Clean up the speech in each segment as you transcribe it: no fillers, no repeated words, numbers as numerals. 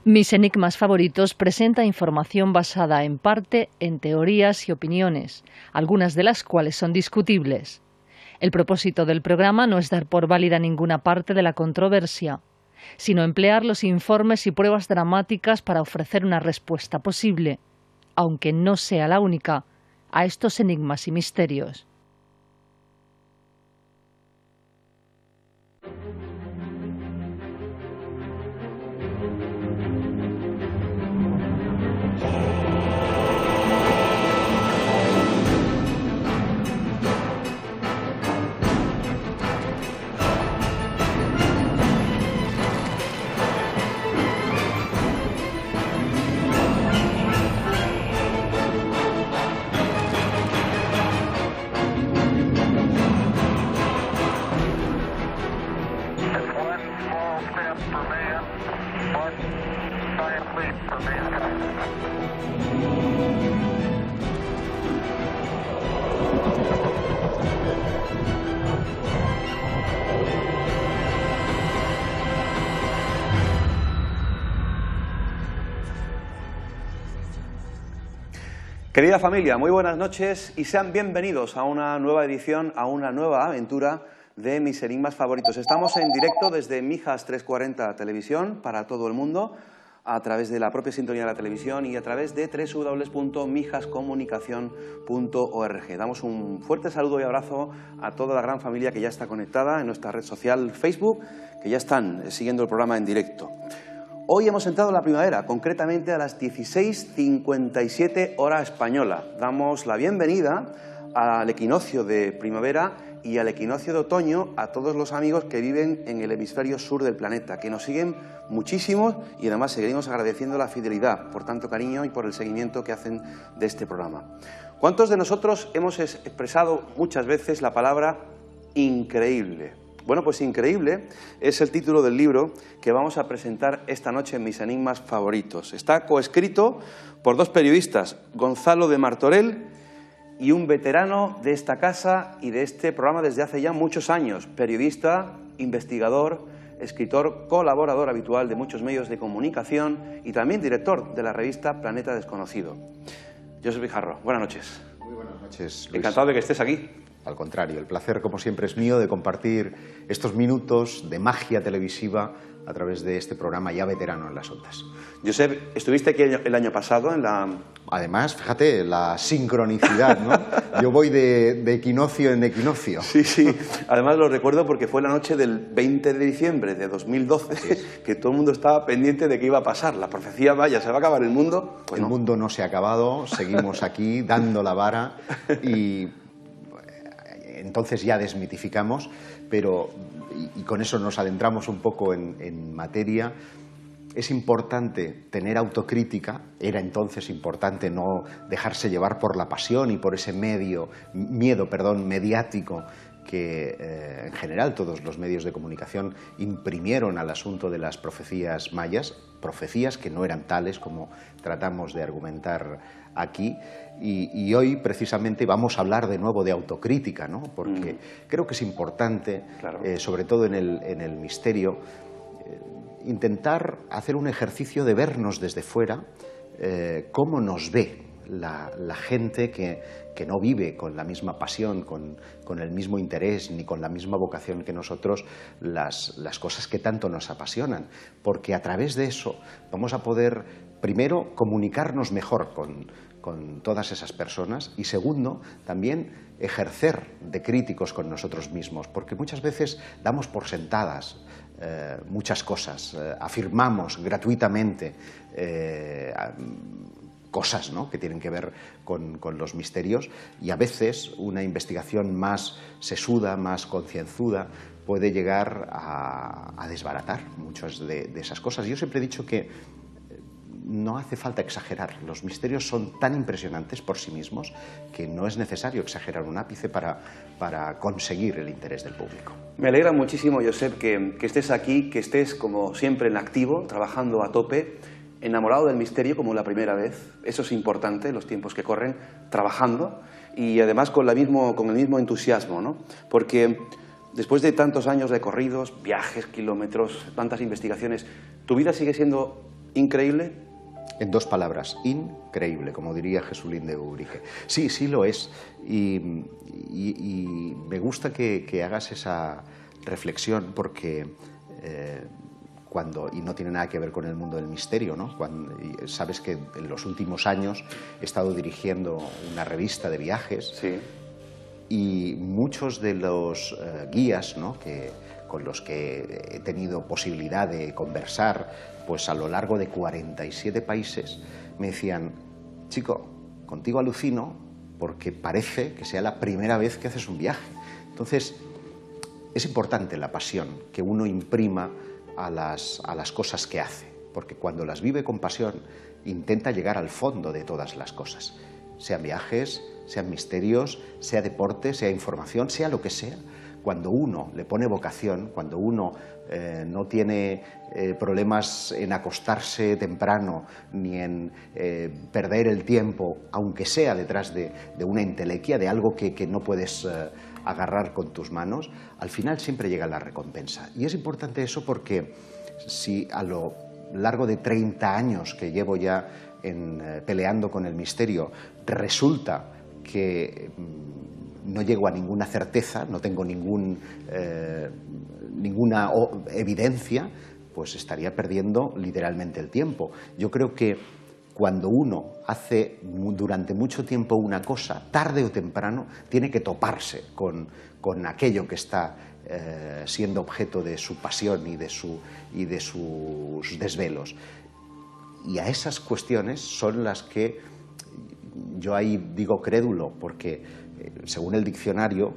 Mis enigmas favoritos presenta información basada en parte en teorías y opiniones, algunas de las cuales son discutibles. El propósito del programa no es dar por válida ninguna parte de la controversia, sino emplear los informes y pruebas dramáticas para ofrecer una respuesta posible, aunque no sea la única, a estos enigmas y misterios. Querida familia, muy buenas noches y sean bienvenidos a una nueva edición, a una nueva aventura de Mis enigmas favoritos. Estamos en directo desde Mijas 340 Televisión para todo el mundo, a través de la propia sintonía de la televisión y a través de www.mijascomunicacion.org. Damos un fuerte saludo y abrazo a toda la gran familia que ya está conectada en nuestra red social Facebook, que ya están siguiendo el programa en directo. Hoy hemos entrado en la primavera, concretamente a las 16:57 hora española. Damos la bienvenida al equinoccio de primavera y al equinoccio de otoño a todos los amigos que viven en el hemisferio sur del planeta, que nos siguen muchísimo y además seguiremos agradeciendo la fidelidad por tanto cariño y por el seguimiento que hacen de este programa. ¿Cuántos de nosotros hemos expresado muchas veces la palabra increíble? Bueno, pues increíble es el título del libro que vamos a presentar esta noche en Mis enigmas favoritos. Está coescrito por dos periodistas, Gonzalo de Martorell y un veterano de esta casa y de este programa desde hace ya muchos años, periodista, investigador, escritor, colaborador habitual de muchos medios de comunicación y también director de la revista Planeta Desconocido. Josep Guijarro, buenas noches. Muy buenas noches, Luis. Encantado de que estés aquí. Al contrario, el placer, como siempre, es mío de compartir estos minutos de magia televisiva a través de este programa ya veterano en las ondas. Josep, estuviste aquí el año pasado en la... Además, fíjate, la sincronicidad, ¿no? Yo voy de equinoccio en equinoccio. Sí, sí. Además lo recuerdo porque fue la noche del 20 de diciembre de 2012, sí, que todo el mundo estaba pendiente de qué iba a pasar. La profecía, vaya, ¿se va a acabar el mundo? Pues el mundo no se ha acabado, seguimos aquí dando la vara y... Entonces ya desmitificamos, pero, y con eso nos adentramos un poco en materia, es importante tener autocrítica, era entonces importante no dejarse llevar por la pasión y por ese miedo mediático que en general todos los medios de comunicación imprimieron al asunto de las profecías mayas, profecías que no eran tales como tratamos de argumentar aquí, y hoy precisamente vamos a hablar de nuevo de autocrítica, ¿no? Porque creo que es importante, claro, sobre todo en el misterio, intentar hacer un ejercicio de vernos desde fuera, cómo nos ve la gente que no vive con la misma pasión, con el mismo interés ni con la misma vocación que nosotros las cosas que tanto nos apasionan, porque a través de eso vamos a poder, primero, comunicarnos mejor con todas esas personas y, segundo, también ejercer de críticos con nosotros mismos, porque muchas veces damos por sentadas muchas cosas, afirmamos gratuitamente cosas, ¿no?, que tienen que ver con los misterios, y a veces una investigación más sesuda, más concienzuda, puede llegar a desbaratar muchas de esas cosas. Yo siempre he dicho que no hace falta exagerar, los misterios son tan impresionantes por sí mismos que no es necesario exagerar un ápice para conseguir el interés del público. Me alegra muchísimo, Josep, que estés aquí, que estés como siempre en activo, trabajando a tope, enamorado del misterio como la primera vez. Eso es importante, los tiempos que corren, trabajando y además con el mismo entusiasmo, ¿no? Porque después de tantos años recorridos, viajes, kilómetros, tantas investigaciones, tu vida sigue siendo ¿Increíble? En 2 palabras, increíble, como diría Jesulín de Ubrique. Sí, sí lo es. Y me gusta que hagas esa reflexión porque y no tiene nada que ver con el mundo del misterio, ¿no? Sabes que en los últimos años he estado dirigiendo una revista de viajes. Sí. Y muchos de los guías, ¿no?, con los que he tenido posibilidad de conversar pues a lo largo de 47 países, me decían: chico, contigo alucino porque parece que sea la primera vez que haces un viaje. Entonces, es importante la pasión que uno imprima a las cosas que hace, porque cuando las vive con pasión intenta llegar al fondo de todas las cosas, sean viajes, sean misterios, sea deporte, sea información, sea lo que sea. Cuando uno le pone vocación, cuando uno no tiene problemas en acostarse temprano ni en perder el tiempo, aunque sea detrás de una entelequia, de algo que no puedes agarrar con tus manos, al final siempre llega la recompensa. Y es importante eso porque si a lo largo de 30 años que llevo ya peleando con el misterio, resulta que no llego a ninguna certeza, no tengo ninguna evidencia, pues estaría perdiendo literalmente el tiempo. Yo creo que cuando uno hace durante mucho tiempo una cosa, tarde o temprano tiene que toparse con aquello que está siendo objeto de su pasión y de sus desvelos. Y a esas cuestiones son las que yo ahí digo crédulo, porque según el diccionario,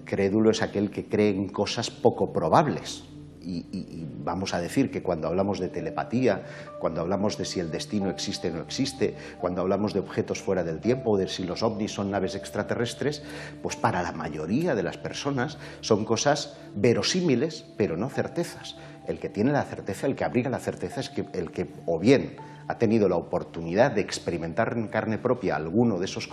crédulo es aquel que cree en cosas poco probables. Y vamos a decir que cuando hablamos de telepatía, cuando hablamos de si el destino existe o no existe, cuando hablamos de objetos fuera del tiempo o de si los ovnis son naves extraterrestres, pues para la mayoría de las personas son cosas verosímiles, pero no certezas. El que tiene la certeza, el que abriga la certeza es el que o bien ha tenido la oportunidad de experimentar en carne propia alguno de esas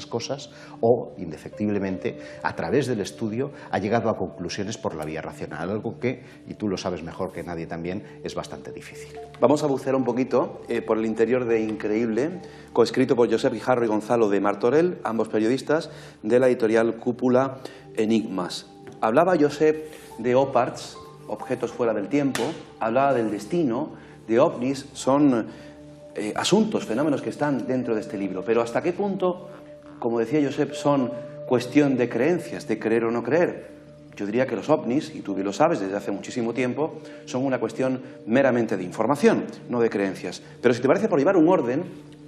cosas o, indefectiblemente, a través del estudio ha llegado a conclusiones por la vía racional, algo que, y tú lo sabes mejor que nadie también, es bastante difícil. Vamos a bucear un poquito por el interior de Increíble, coescrito por Josep Guijarro y Gonzalo de Martorell, ambos periodistas de la editorial Cúpula Enigmas. Hablaba Josep de OPARTs, objetos fuera del tiempo, hablaba del destino, de ovnis, son asuntos, fenómenos que están dentro de este libro. Pero ¿hasta qué punto, como decía Josep, son cuestión de creencias, de creer o no creer? Yo diría que los ovnis, y tú bien lo sabes desde hace muchísimo tiempo, son una cuestión meramente de información, no de creencias. Pero si te parece, por llevar un orden,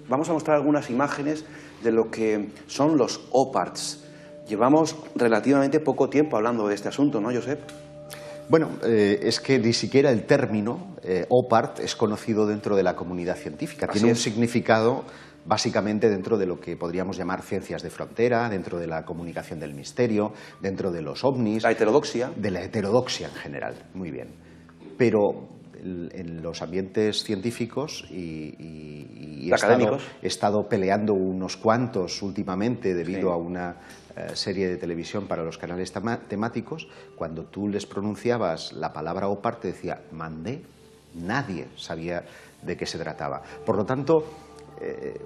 vamos a mostrar algunas imágenes de lo que son los OPARTs. Llevamos relativamente poco tiempo hablando de este asunto, ¿no, Josep? Bueno, es que ni siquiera el término OPART es conocido dentro de la comunidad científica. Tiene un significado básicamente dentro de lo que podríamos llamar ciencias de frontera, dentro de la comunicación del misterio, dentro de los ovnis. La heterodoxia. De la heterodoxia en general, muy bien. Pero en los ambientes científicos y he estado peleando unos cuantos últimamente debido a una serie de televisión para los canales temáticos, cuando tú les pronunciabas la palabra OPART te decía mandé, nadie sabía de qué se trataba. Por lo tanto,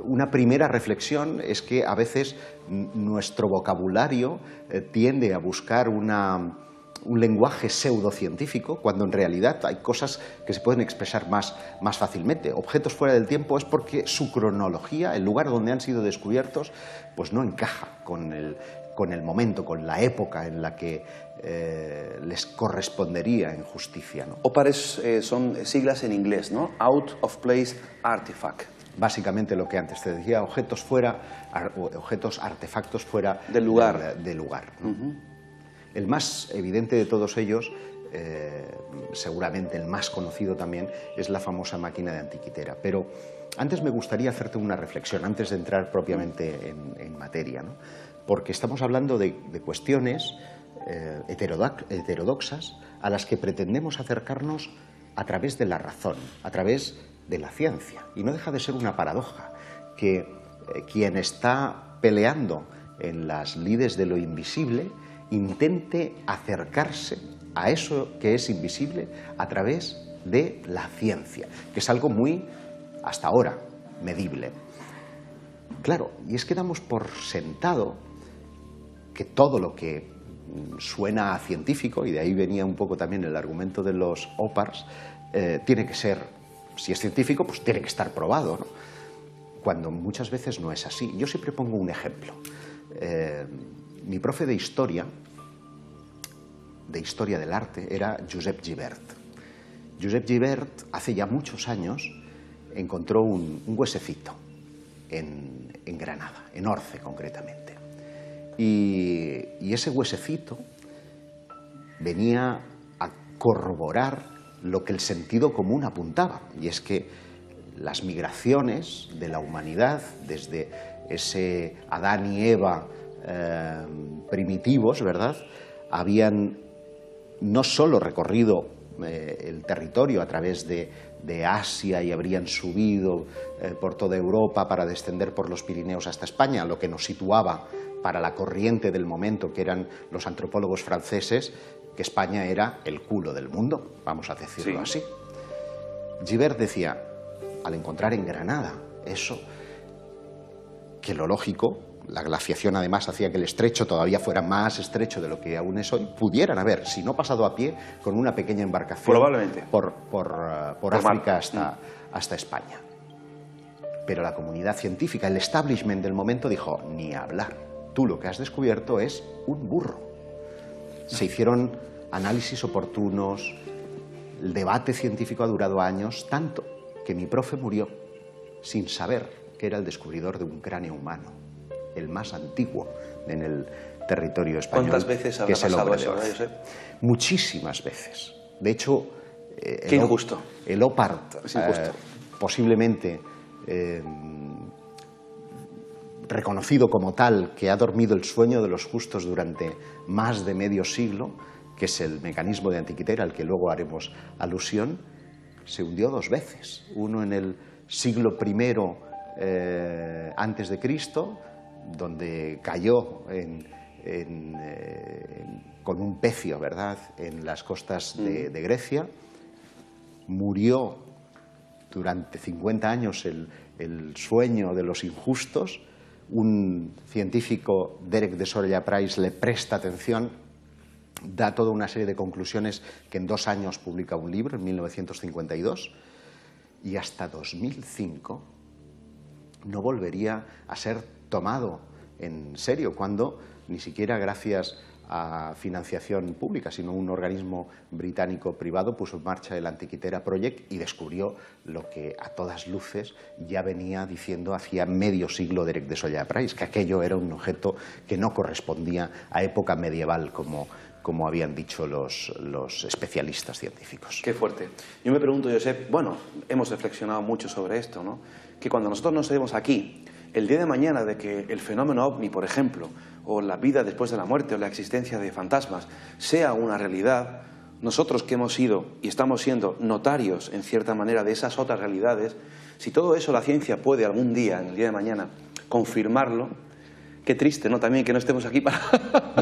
una primera reflexión es que a veces nuestro vocabulario tiende a buscar un lenguaje pseudocientífico, cuando en realidad hay cosas que se pueden expresar más fácilmente. Objetos fuera del tiempo es porque su cronología, el lugar donde han sido descubiertos, pues no encaja con el momento, con la época en la que les correspondería en justicia, ¿no? OPARTs son siglas en inglés, ¿no? Out of Place Artifact. Básicamente lo que antes te decía, objetos, artefactos fuera del lugar. ¿no? El más evidente de todos ellos, seguramente el más conocido también, es la famosa máquina de antiquitera. Pero antes me gustaría hacerte una reflexión, antes de entrar propiamente en materia, ¿no? Porque estamos hablando de cuestiones heterodoxas a las que pretendemos acercarnos a través de la razón, a través de la ciencia. Y no deja de ser una paradoja que quien está peleando en las lides de lo invisible intente acercarse a eso que es invisible a través de la ciencia, que es algo muy, hasta ahora, medible. Claro, y es que damos por sentado que todo lo que suena a científico, y de ahí venía un poco también el argumento de los OPARS, tiene que ser, si es científico, pues tiene que estar probado, ¿no? Cuando muchas veces no es así. Yo siempre pongo un ejemplo. Mi profe de historia del arte, era Josep Gibert. Josep Gibert, hace ya muchos años, encontró un huesecito en Granada, en Orce concretamente. Y ese huesecito venía a corroborar lo que el sentido común apuntaba, y es que las migraciones de la humanidad, desde ese Adán y Eva primitivos, ¿verdad?, habían no solo recorrido el territorio a través de Asia y habrían subido por toda Europa para descender por los Pirineos hasta España, lo que nos situaba para la corriente del momento, que eran los antropólogos franceses, que España era el culo del mundo, vamos a decirlo así. Gibert decía, al encontrar en Granada eso, que lo lógico, la glaciación además hacía que el estrecho todavía fuera más estrecho de lo que aún es hoy, pudieran haber, si no pasado a pie, con una pequeña embarcación por África hasta España. Pero la comunidad científica, el establishment del momento dijo, ni hablar, tú lo que has descubierto es un burro. Se hicieron análisis oportunos, el debate científico ha durado años, tanto que mi profe murió sin saber que era el descubridor de un cráneo humano, el más antiguo en el territorio español. ¿Cuántas veces habrá pasado eso, Josep? Muchísimas veces. De hecho, qué injusto. El OPART, posiblemente reconocido como tal, que ha dormido el sueño de los justos durante más de medio siglo, que es el mecanismo de Antiquitera, al que luego haremos alusión, se hundió 2 veces. Uno en el siglo I antes de Cristo, donde cayó con un pecio, ¿verdad?, en las costas de Grecia. Murió durante 50 años el sueño de los injustos. Un científico, Derek de Solla Price, le presta atención, da toda una serie de conclusiones que en 2 años publica un libro, en 1952, y hasta 2005 no volvería a ser tomado en serio, cuando ni siquiera gracias a financiación pública, sino un organismo británico privado puso en marcha el Antiquitera Project y descubrió lo que a todas luces ya venía diciendo hacía medio siglo Derek de Solla Price, que aquello era un objeto que no correspondía a época medieval, como habían dicho los especialistas científicos. Qué fuerte. Yo me pregunto, Josep, bueno, hemos reflexionado mucho sobre esto, ¿no?, que cuando nosotros nos vemos aquí, el día de mañana de que el fenómeno ovni, por ejemplo, o la vida después de la muerte o la existencia de fantasmas sea una realidad, nosotros que hemos sido y estamos siendo notarios en cierta manera de esas otras realidades, si todo eso la ciencia puede algún día, en el día de mañana, confirmarlo, qué triste, ¿no?, también que no estemos aquí para...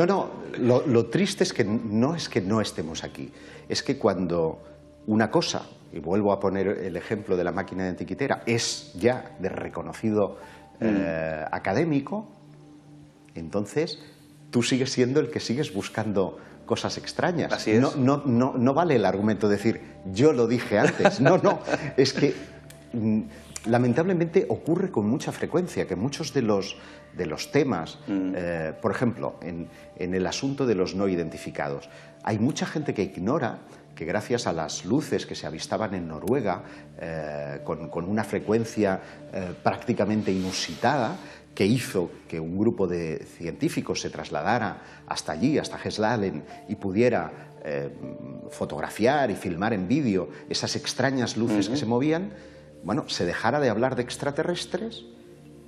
No, lo triste es que no estemos aquí, es que cuando una cosa, y vuelvo a poner el ejemplo de la máquina de Antiquitera, es ya de reconocido académico, entonces tú sigues siendo el que sigues buscando cosas extrañas. Así es. No vale el argumento de decir, yo lo dije antes. No, es que lamentablemente ocurre con mucha frecuencia que muchos de los temas, por ejemplo, en el asunto de los no identificados, hay mucha gente que ignora que gracias a las luces que se avistaban en Noruega, con una frecuencia prácticamente inusitada, que hizo que un grupo de científicos se trasladara hasta allí, hasta Heslalen, y pudiera fotografiar y filmar en vídeo esas extrañas luces que se movían, bueno, se dejara de hablar de extraterrestres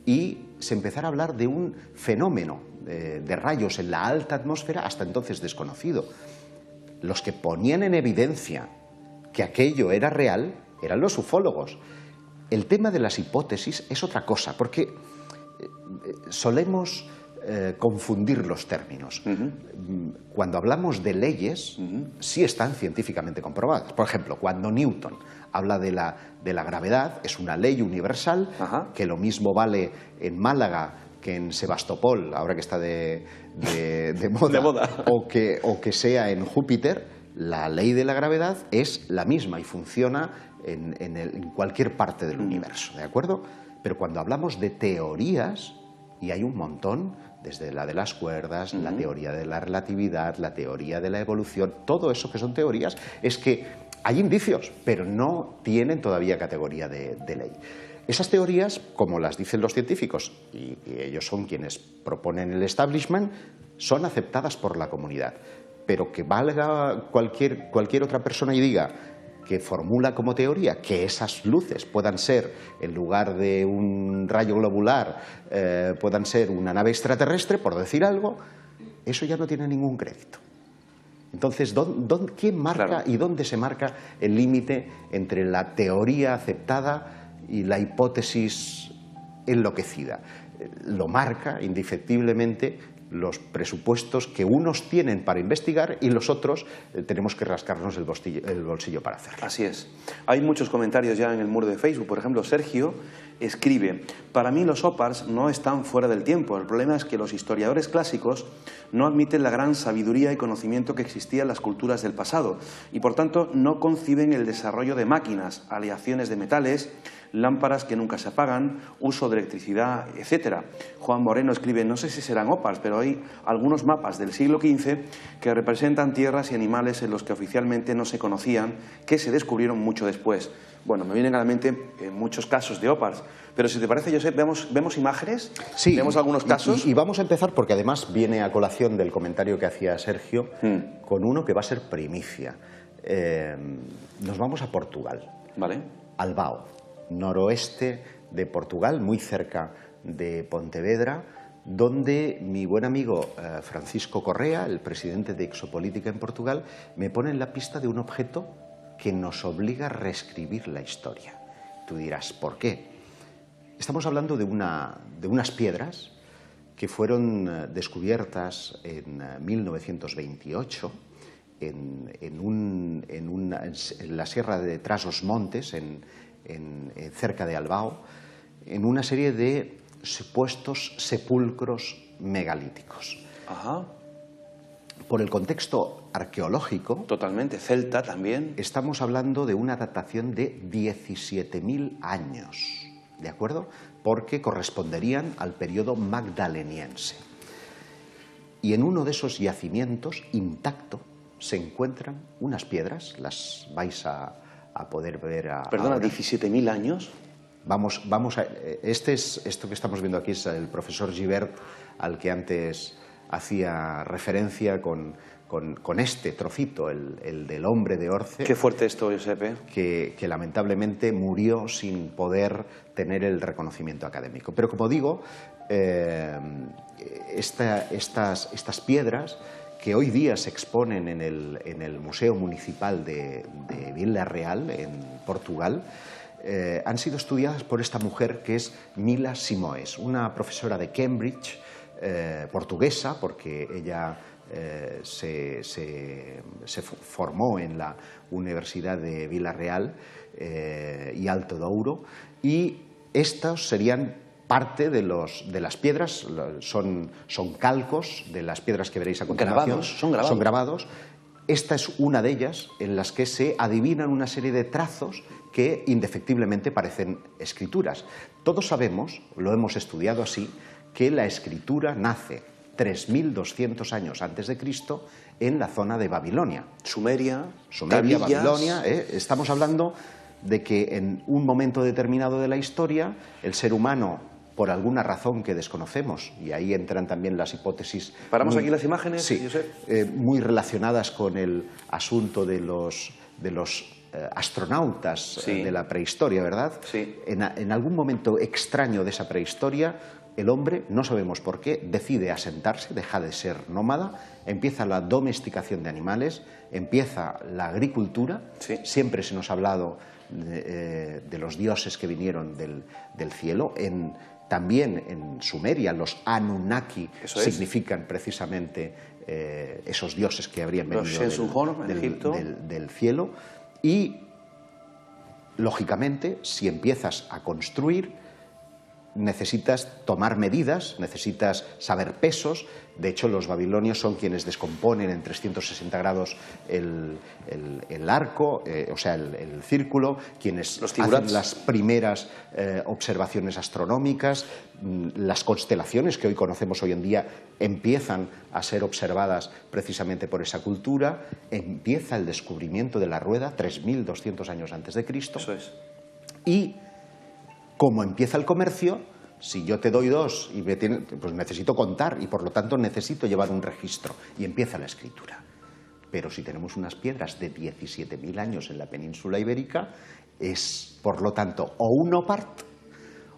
y se empezara a hablar de un fenómeno de rayos en la alta atmósfera hasta entonces desconocido. Los que ponían en evidencia que aquello era real eran los ufólogos. El tema de las hipótesis es otra cosa, porque solemos confundir los términos. Cuando hablamos de leyes, sí están científicamente comprobadas. Por ejemplo, cuando Newton habla de la gravedad, es una ley universal, que lo mismo vale en Málaga que en Sebastopol, ahora que está de moda, de moda. O que sea en Júpiter. La ley de la gravedad es la misma y funciona en cualquier parte del universo, ¿de acuerdo? Pero cuando hablamos de teorías, y hay un montón, desde la de las cuerdas, la teoría de la relatividad, la teoría de la evolución, todo eso que son teorías, es que hay indicios, pero no tienen todavía categoría de ley. Esas teorías, como las dicen los científicos, y ellos son quienes proponen el establishment, son aceptadas por la comunidad. Pero que valga cualquier otra persona y diga que formula como teoría que esas luces puedan ser, en lugar de un rayo globular, puedan ser una nave extraterrestre, por decir algo, eso ya no tiene ningún crédito. Entonces, ¿quién marca y dónde se marca el límite entre la teoría aceptada y la hipótesis enloquecida? Lo marca indefectiblemente los presupuestos que unos tienen para investigar y los otros tenemos que rascarnos el bolsillo para hacerlo. Así es. Hay muchos comentarios ya en el muro de Facebook. Por ejemplo, Sergio escribe: para mí los OPARs no están fuera del tiempo. El problema es que los historiadores clásicos no admiten la gran sabiduría y conocimiento que existía en las culturas del pasado y, por tanto, no conciben el desarrollo de máquinas, aleaciones de metales, lámparas que nunca se apagan, uso de electricidad, etc. Juan Moreno escribe: no sé si serán OPARs, pero hay algunos mapas del siglo XV que representan tierras y animales en los que oficialmente no se conocían, que se descubrieron mucho después. Bueno, me vienen a la mente muchos casos de OPARs, pero si te parece, Josep, ¿vemos imágenes? Sí, ¿Vemos algunos casos? Y vamos a empezar porque además viene a colación del comentario que hacía Sergio con uno que va a ser primicia. Nos vamos a Portugal, Vale. Albao, noroeste de Portugal, muy cerca de Pontevedra, donde mi buen amigo Francisco Correa, el presidente de Exopolítica en Portugal, me pone en la pista de un objeto que nos obliga a reescribir la historia. Tú dirás, ¿por qué? Estamos hablando de unas piedras que fueron descubiertas en 1928 en la Sierra de Trás-os-Montes, cerca de Albao, en una serie de supuestos sepulcros megalíticos. Ajá. Por el contexto arqueológico, Totalmente. Celta también. estamos hablando de una datación de 17.000 años, ¿de acuerdo? Porque corresponderían al periodo magdaleniense. Y en uno de esos yacimientos, intacto, se encuentran unas piedras, las vais a poder ver Perdona, ahora. 17.000 años. Vamos a... Esto que estamos viendo aquí es el profesor Gibert, al que antes hacía referencia con este trocito, el del hombre de Orce. Qué fuerte esto, Josep. Que lamentablemente murió sin poder tener el reconocimiento académico. Pero como digo, estas piedras que hoy día se exponen en el Museo Municipal de Vila Real, en Portugal, han sido estudiadas por esta mujer que es Mila Simoes, una profesora de Cambridge, portuguesa, porque ella se formó en la Universidad de Vila Real y Alto Douro, y estos serían parte de las piedras, son calcos de las piedras que veréis a continuación. Son grabados. Esta es una de ellas en las que se adivinan una serie de trazos que indefectiblemente parecen escrituras. Todos sabemos, lo hemos estudiado así, que la escritura nace 3.200 años antes de Cristo en la zona de Babilonia. Sumeria, Babilonia. Estamos hablando de que en un momento determinado de la historia el ser humano, por alguna razón que desconocemos, y ahí entran también las hipótesis... ¿Paramos aquí las imágenes, sí, Josep? muy relacionadas con el asunto de los astronautas de la prehistoria, ¿verdad? Sí. En algún momento extraño de esa prehistoria, el hombre, no sabemos por qué, decide asentarse, deja de ser nómada, empieza la domesticación de animales, empieza la agricultura. Sí. Siempre se nos ha hablado de los dioses que vinieron del cielo. En También en Sumeria los Anunnaki Eso es. significan precisamente esos dioses que habrían Los venido Shensunhor, en Egipto. del cielo. Y, lógicamente, si empiezas a construir, necesitas tomar medidas, necesitas saber pesos. De hecho, los babilonios son quienes descomponen en 360 grados el arco, o sea, el círculo, quienes hacen las primeras observaciones astronómicas. Las constelaciones que hoy conocemos hoy en día empiezan a ser observadas precisamente por esa cultura. Empieza el descubrimiento de la rueda 3.200 años antes de Cristo. Eso es. Y como empieza el comercio, si yo te doy dos y pues necesito contar y por lo tanto necesito llevar un registro, y empieza la escritura. Pero si tenemos unas piedras de 17.000 años en la península ibérica, es por lo tanto o un opart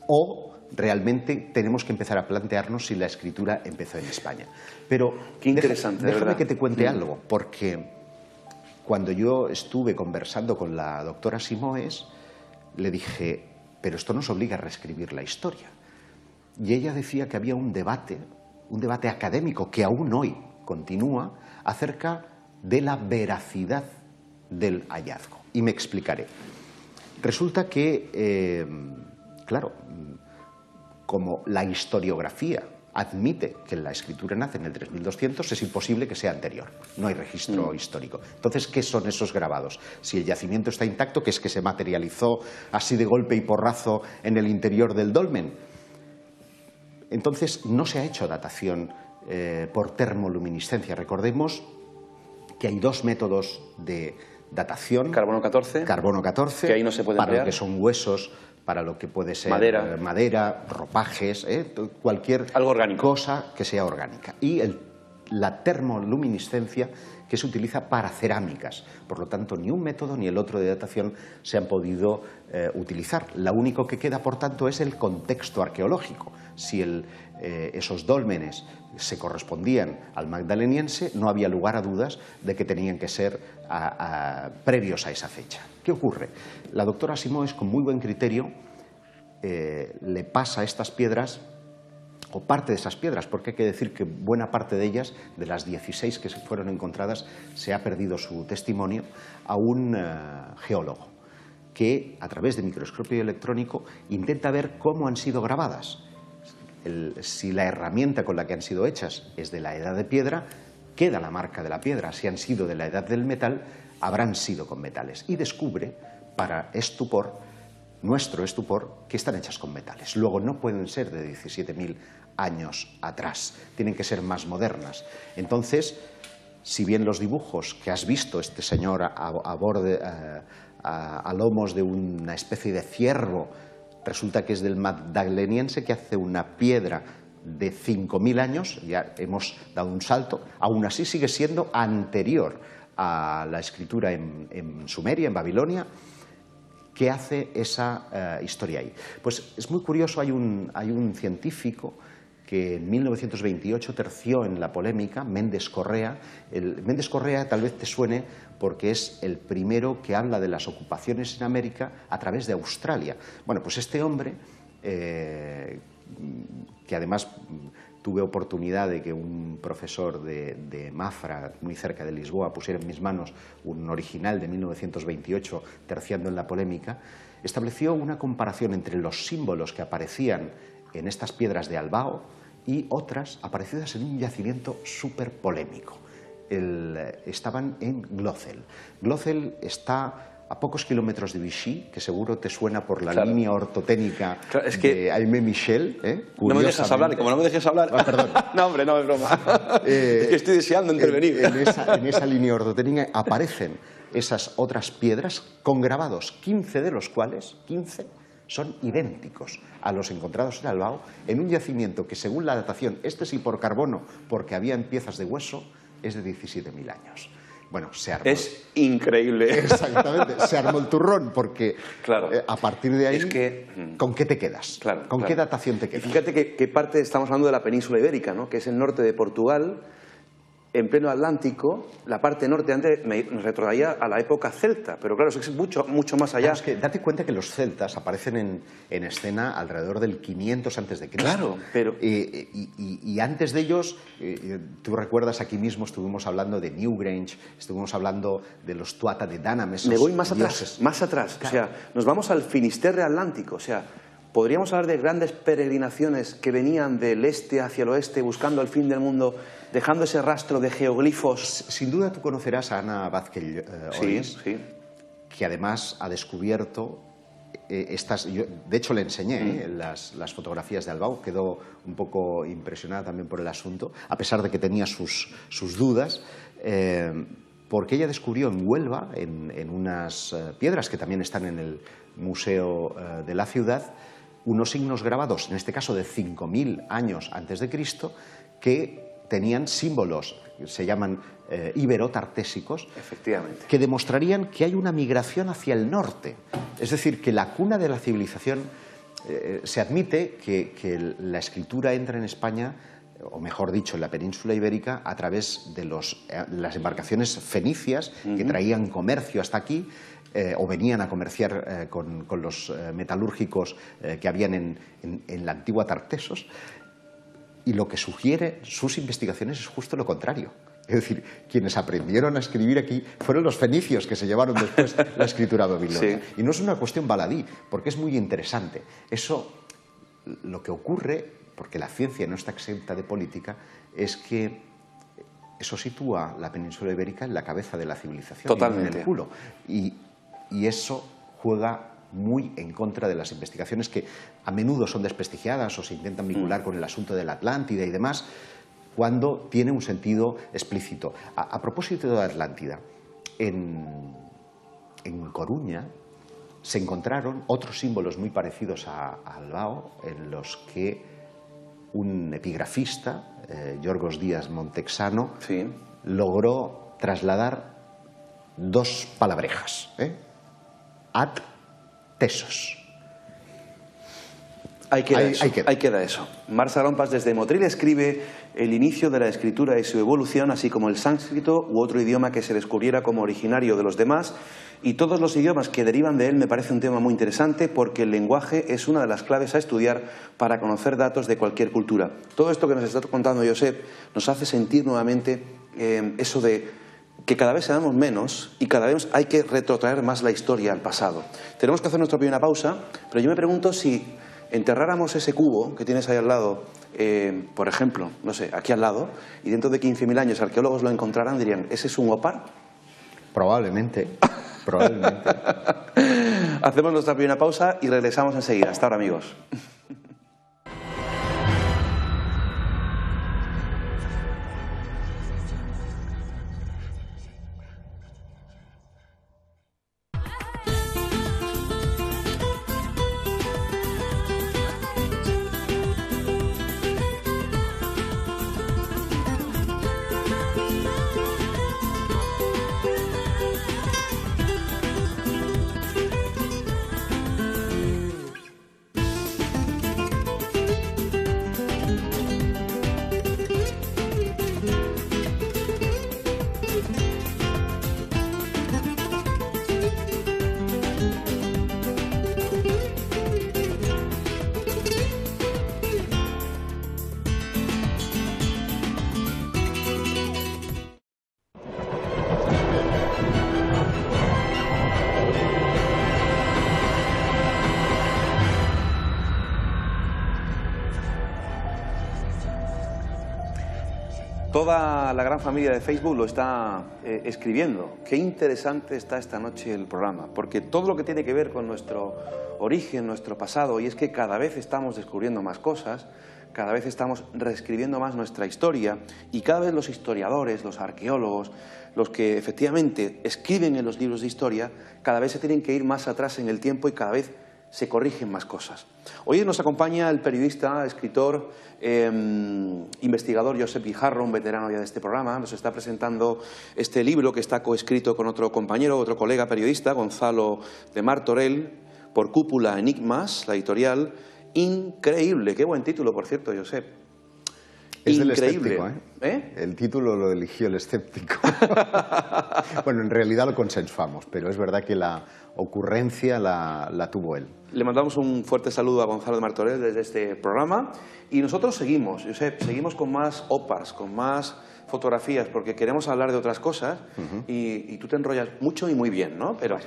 o realmente tenemos que empezar a plantearnos si la escritura empezó en España. Pero qué interesante, déjame que te cuente algo, porque cuando yo estuve conversando con la doctora Simoes, le dije, pero esto nos obliga a reescribir la historia. Y ella decía que había un debate académico que aún hoy continúa acerca de la veracidad del hallazgo. Y me explicaré. Resulta que, claro, como la historiografía admite que la escritura nace en el 3200, es imposible que sea anterior. No hay registro histórico. Entonces, ¿qué son esos grabados? Si el yacimiento está intacto, que es que se materializó así de golpe y porrazo en el interior del dolmen. Entonces, no se ha hecho datación por termoluminiscencia. Recordemos que hay dos métodos de datación. Carbono 14. Carbono 14. Que ahí no se puede para emplear. lo que son huesos, para lo que puede ser madera, ropajes, cualquier cosa que sea orgánica. Y la termoluminiscencia, que se utiliza para cerámicas. Por lo tanto, ni un método ni el otro de datación se han podido utilizar. Lo único que queda, por tanto, es el contexto arqueológico. Si esos dólmenes se correspondían al magdaleniense, no había lugar a dudas de que tenían que ser previos a esa fecha. ¿Qué ocurre? La doctora Simoes, con muy buen criterio, le pasa estas piedras, o parte de esas piedras, porque hay que decir que buena parte de ellas, de las 16 que se fueron encontradas, se ha perdido su testimonio, a un geólogo que, a través de microscopio electrónico, intenta ver cómo han sido grabadas. Si la herramienta con la que han sido hechas es de la edad de piedra, queda la marca de la piedra. Si han sido de la edad del metal, habrán sido con metales. Y descubre, para nuestro estupor, que están hechas con metales. Luego no pueden ser de 17.000 años atrás, tienen que ser más modernas. Entonces, si bien los dibujos que has visto, este señor a lomos de una especie de ciervo, resulta que es del magdaleniense, que hace una piedra de 5.000 años, ya hemos dado un salto, aún así sigue siendo anterior a la escritura en Sumeria, en Babilonia. ¿Qué hace esa historia ahí? Pues es muy curioso, hay un científico que en 1928 terció en la polémica, Méndez Correa. Méndez Correa tal vez te suene porque es el primero que habla de las ocupaciones en América a través de Australia. Bueno, pues este hombre, que además tuve oportunidad de que un profesor de Mafra, muy cerca de Lisboa, pusiera en mis manos un original de 1928, terciando en la polémica, estableció una comparación entre los símbolos que aparecían en estas piedras de Albao y otras aparecidas en un yacimiento súper polémico. Estaban en Glocel. Glocel está a pocos kilómetros de Vichy, que seguro te suena por la línea ortotécnica de Aimé Michel. No me dejas hablar, y como no me dejes hablar... perdón. No, hombre, no, es broma. Es que estoy deseando intervenir. En esa línea ortotécnica aparecen esas otras piedras con grabados, 15 de los cuales, 15, son idénticos a los encontrados en Albao, en un yacimiento que, según la datación, este sí por carbono, porque habían piezas de hueso, es de 17.000 años. Bueno, se armó. Es increíble. Exactamente, se armó el turrón, porque a partir de ahí, ¿con qué te quedas? ¿Con qué datación te quedas? Y fíjate que parte, estamos hablando de la península ibérica, ¿no? Que es el norte de Portugal. en pleno Atlántico, la parte norte antes me retrotraía a la época celta, pero claro, es mucho más allá. Claro, es que date cuenta que los celtas aparecen en escena alrededor del 500 a.C. Claro, pero... Y antes de ellos, tú recuerdas, aquí mismo estuvimos hablando de Newgrange, estuvimos hablando de los Tuatha de Danann. Me voy más atrás, claro. O sea, nos vamos al Finisterre atlántico, o sea, podríamos hablar de grandes peregrinaciones que venían del este hacia el oeste buscando el fin del mundo, dejando ese rastro de geoglifos. Sin duda tú conocerás a Ana Vázquez Oris, sí. que además ha descubierto yo, de hecho le enseñé las fotografías de Albao, quedó un poco impresionada también por el asunto, a pesar de que tenía sus dudas, porque ella descubrió en Huelva, en unas piedras que también están en el Museo de la Ciudad, unos signos grabados, en este caso de 5.000 años antes de Cristo, que tenían símbolos, se llaman ibero-tartésicos, efectivamente, que demostrarían que hay una migración hacia el norte. Es decir, que la cuna de la civilización, se admite que la escritura entra en España, o mejor dicho, en la península ibérica, a través de las embarcaciones fenicias que traían comercio hasta aquí, o venían a comerciar con los metalúrgicos que habían en la antigua Tartesos, y lo que sugiere sus investigaciones es justo lo contrario. Es decir, quienes aprendieron a escribir aquí fueron los fenicios, que se llevaron después la escritura babilonia. Sí. Y no es una cuestión baladí, porque es muy interesante. Eso, lo que ocurre, porque la ciencia no está exenta de política, es que eso sitúa la península ibérica en la cabeza de la civilización. Totalmente. Y en el culo. Y eso juega muy en contra de las investigaciones que a menudo son desprestigiadas o se intentan vincular con el asunto de la Atlántida y demás, cuando tiene un sentido explícito. A propósito de la Atlántida, en Coruña se encontraron otros símbolos muy parecidos a Albao, en los que un epigrafista, Yorgos Díaz Montexano, sí, logró trasladar dos palabrejas, ad tesos. Ahí queda eso. Marc Salompas desde Motril escribe el inicio de la escritura y su evolución, así como el sánscrito u otro idioma que se descubriera como originario de los demás, y todos los idiomas que derivan de él. Me parece un tema muy interesante porque el lenguaje es una de las claves a estudiar para conocer datos de cualquier cultura. Todo esto que nos está contando Josep nos hace sentir nuevamente eso de que cada vez sabemos menos y cada vez hay que retrotraer más la historia al pasado. Tenemos que hacer nuestra primera pausa, pero yo me pregunto si enterráramos ese cubo que tienes ahí al lado, por ejemplo, no sé, aquí al lado, y dentro de 15.000 años arqueólogos lo encontrarán, dirían, ¿ese es un opar? Probablemente, probablemente. Hacemos nuestra primera pausa y regresamos enseguida. Hasta ahora, amigos. Toda la gran familia de Facebook lo está escribiendo. Qué interesante está esta noche el programa, porque todo lo que tiene que ver con nuestro origen, nuestro pasado, y es que cada vez estamos descubriendo más cosas, cada vez estamos reescribiendo más nuestra historia, y cada vez los historiadores, los arqueólogos, los que efectivamente escriben en los libros de historia, cada vez se tienen que ir más atrás en el tiempo y cada vez se corrigen más cosas. Hoy nos acompaña el periodista, escritor, investigador Josep Guijarro, un veterano ya de este programa. Nos está presentando este libro que está coescrito con otro compañero, otro colega periodista, Gonzalo de Martorell, por Cúpula Enigmas, la editorial. Increíble, qué buen título, por cierto, Josep. Es del increíble. escéptico, ¿eh? El título lo eligió el escéptico. Bueno, en realidad lo consensuamos, pero es verdad que la ocurrencia la tuvo él. Le mandamos un fuerte saludo a Gonzalo de Martorell desde este programa y nosotros seguimos, Josep, seguimos con más OPAs, con más fotografías, porque queremos hablar de otras cosas y tú te enrollas mucho y muy bien, ¿no? Pero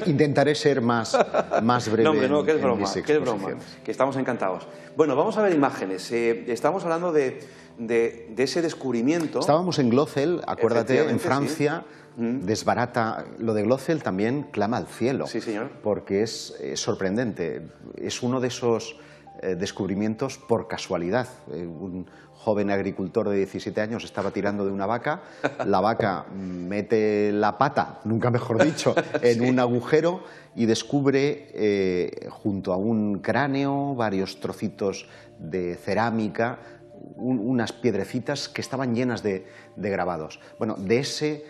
Intentaré ser más breve. No, hombre, no, que es en broma, mis que es broma, exposiciones. que estamos encantados. Bueno, vamos a ver imágenes. Estamos hablando de ese descubrimiento. Estábamos en Glocel, acuérdate, en Efectivamente, Francia. sí. Desbarata. Lo de Glocel también clama al cielo. Sí, señor. Porque es sorprendente. Es uno de esos descubrimientos por casualidad. Un joven agricultor de 17 años estaba tirando de una vaca, la vaca mete la pata, nunca mejor dicho, en un agujero y descubre junto a un cráneo, varios trocitos de cerámica, unas piedrecitas que estaban llenas de grabados. Bueno, de ese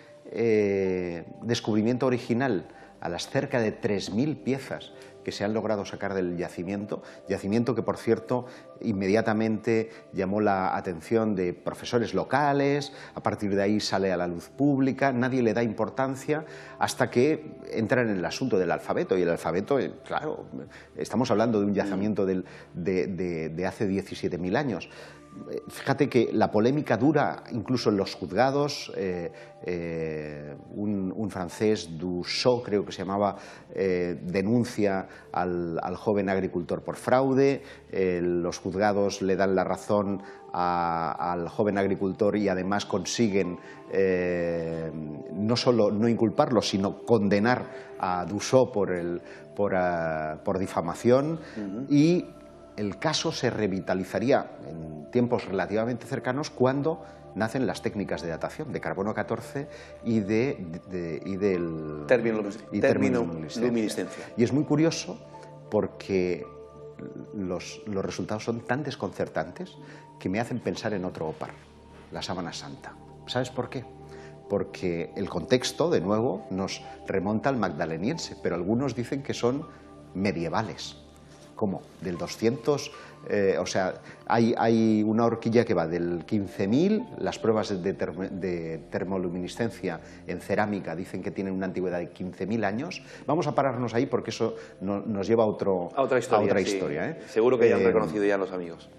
descubrimiento original a las cerca de 3.000 piezas que se han logrado sacar del yacimiento que, por cierto, inmediatamente llamó la atención de profesores locales, a partir de ahí sale a la luz pública, nadie le da importancia hasta que entran en el asunto del alfabeto, y el alfabeto, claro, estamos hablando de un yacimiento de hace 17.000 años. Fíjate que la polémica dura incluso en los juzgados. Un francés, Dussault creo que se llamaba, denuncia al joven agricultor por fraude. Los juzgados le dan la razón al joven agricultor y además consiguen no solo no inculparlo, sino condenar a Dussault por difamación. Y el caso se revitalizaría en tiempos relativamente cercanos cuando nacen las técnicas de datación de carbono 14 y del termoluminiscencia. Y es muy curioso porque los resultados son tan desconcertantes que me hacen pensar en otro OPAR, la sábana santa. ¿Sabes por qué? Porque el contexto, de nuevo, nos remonta al magdaleniense, pero algunos dicen que son medievales. ¿Cómo? Del 200, o sea, hay una horquilla que va del 15.000, las pruebas de termoluminiscencia en cerámica dicen que tienen una antigüedad de 15.000 años. Vamos a pararnos ahí porque eso nos lleva a otra historia. Sí. Seguro que ya han reconocido ya los amigos.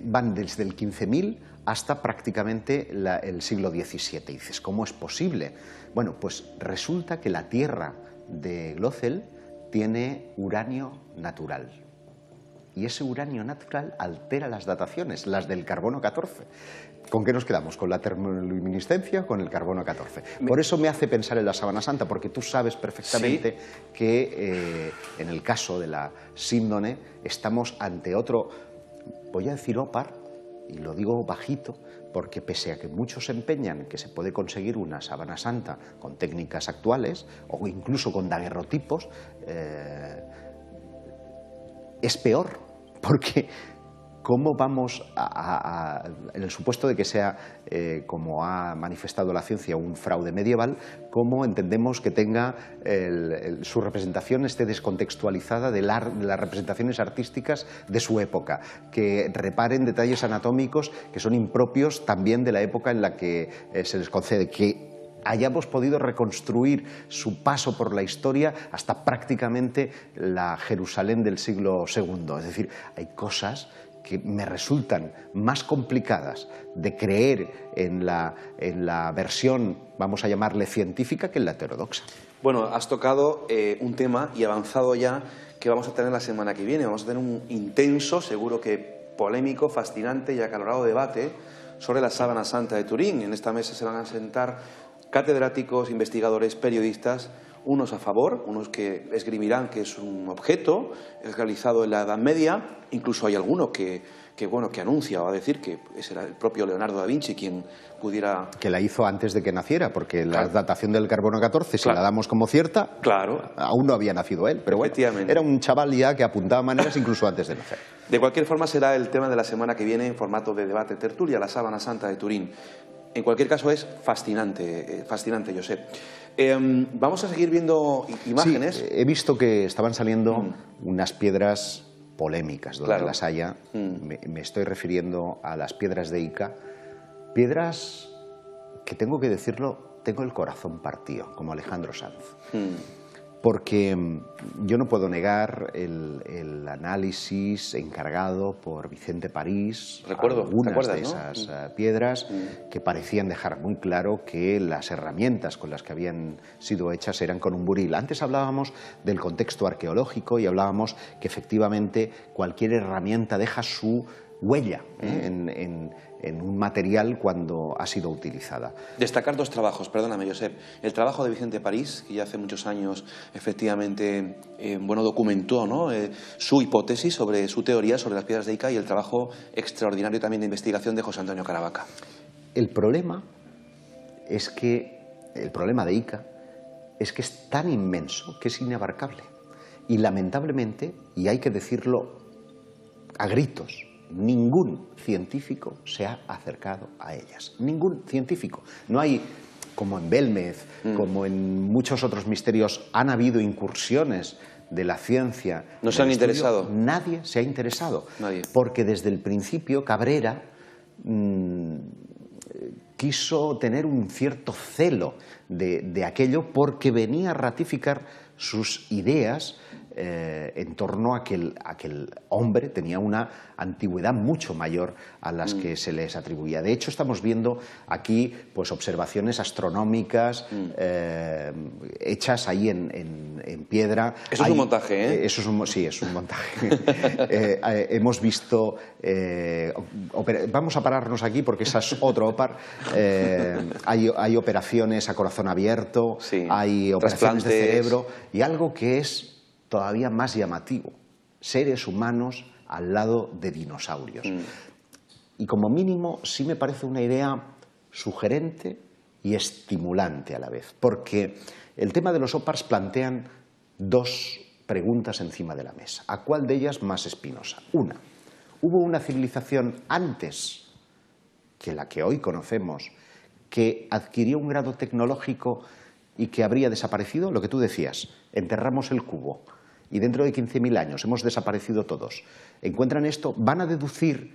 Van desde el 15.000 hasta prácticamente el siglo XVII. Y dices, ¿cómo es posible? Bueno, pues resulta que la tierra de Glocel tiene uranio natural. Y ese uranio natural altera las dataciones, las del carbono 14. ¿Con qué nos quedamos? ¿Con la termoluminiscencia? ¿Con el carbono 14? Por eso me hace pensar en la sábana santa, porque tú sabes perfectamente que en el caso de la síndone estamos ante otro, voy a decir OPAR, y lo digo bajito, porque pese a que muchos se empeñan que se puede conseguir una sábana santa con técnicas actuales o incluso con daguerrotipos, es peor, porque ¿cómo vamos en el supuesto de que sea, como ha manifestado la ciencia, un fraude medieval, cómo entendemos que tenga su representación esté descontextualizada de las representaciones artísticas de su época, que reparen detalles anatómicos que son impropios también de la época en la que se les concede, que hayamos podido reconstruir su paso por la historia hasta prácticamente la Jerusalén del siglo II. Es decir, hay cosas que me resultan más complicadas de creer en la versión, vamos a llamarle científica, que en la heterodoxa. Bueno, has tocado un tema y avanzado ya que vamos a tener la semana que viene. Vamos a tener un intenso, seguro que polémico, fascinante y acalorado debate sobre la sábana santa de Turín. En esta mesa se van a sentar catedráticos, investigadores, periodistas, unos a favor, unos que esgrimirán que es un objeto realizado en la Edad Media, incluso hay alguno que anuncia o va a decir que será el propio Leonardo da Vinci quien pudiera... Que la hizo antes de que naciera, porque la datación del carbono 14, si la damos como cierta, aún no había nacido él, pero bueno, era un chaval ya que apuntaba maneras incluso antes de nacer. De cualquier forma será el tema de la semana que viene en formato de debate tertulia, la sábana santa de Turín. En cualquier caso es fascinante, Josep. Vamos a seguir viendo imágenes. Sí, he visto que estaban saliendo unas piedras polémicas donde las haya. Me estoy refiriendo a las piedras de Ica, piedras que, tengo que decirlo, tengo el corazón partido, como Alejandro Sanz. Porque yo no puedo negar el análisis encargado por Vicente París, algunas de esas piedras que parecían dejar muy claro que las herramientas con las que habían sido hechas eran con un buril. Antes hablábamos del contexto arqueológico y hablábamos que efectivamente cualquier herramienta deja su huella en un material cuando ha sido utilizada. Destacar dos trabajos, perdóname, Josep. El trabajo de Vicente París, que ya hace muchos años efectivamente documentó, ¿no?, su hipótesis sobre su teoría sobre las piedras de Ica, y el trabajo extraordinario también de investigación de José Antonio Caravaca. El problema de Ica es que es tan inmenso que es inabarcable. Y lamentablemente, y hay que decirlo a gritos, ningún científico se ha acercado a ellas. Ningún científico. No hay, como en Belmez, como en muchos otros misterios, han habido incursiones de la ciencia. ¿No se han interesado? Nadie se ha interesado. Nadie. Porque desde el principio Cabrera quiso tener un cierto celo de aquello, porque venía a ratificar sus ideas en torno a que el hombre tenía una antigüedad mucho mayor a las que se les atribuía. De hecho, estamos viendo aquí pues observaciones astronómicas hechas ahí en piedra. Eso es un montaje, ¿eh? Sí, es un montaje. Hemos visto... vamos a pararnos aquí porque esa es otro OPAR. Hay operaciones a corazón abierto, sí, hay operaciones de cerebro, y algo que es todavía más llamativo: seres humanos al lado de dinosaurios. Y como mínimo sí me parece una idea sugerente y estimulante a la vez, porque el tema de los OPARs plantean dos preguntas encima de la mesa. ¿A cuál de ellas más espinosa? Una, ¿hubo una civilización antes que la que hoy conocemos que adquirió un grado tecnológico y que habría desaparecido? Lo que tú decías, enterramos el cubo y dentro de 15.000 años hemos desaparecido todos. ¿Encuentran esto? ¿Van a deducir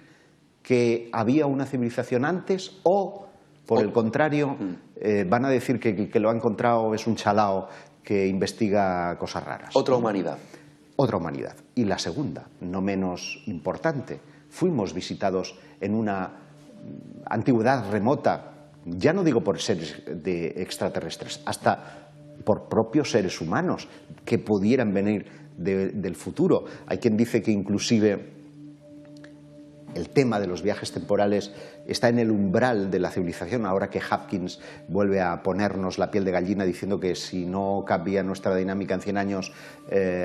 que había una civilización antes o, por el contrario, van a decir que el que lo ha encontrado es un chalao que investiga cosas raras? Otra humanidad. Otra humanidad. Y la segunda, no menos importante, fuimos visitados en una antigüedad remota, ya no digo por seres extraterrestres, hasta por propios seres humanos que pudieran venir del futuro. Hay quien dice que inclusive el tema de los viajes temporales está en el umbral de la civilización, ahora que Hopkins vuelve a ponernos la piel de gallina diciendo que si no cambia nuestra dinámica en 100 años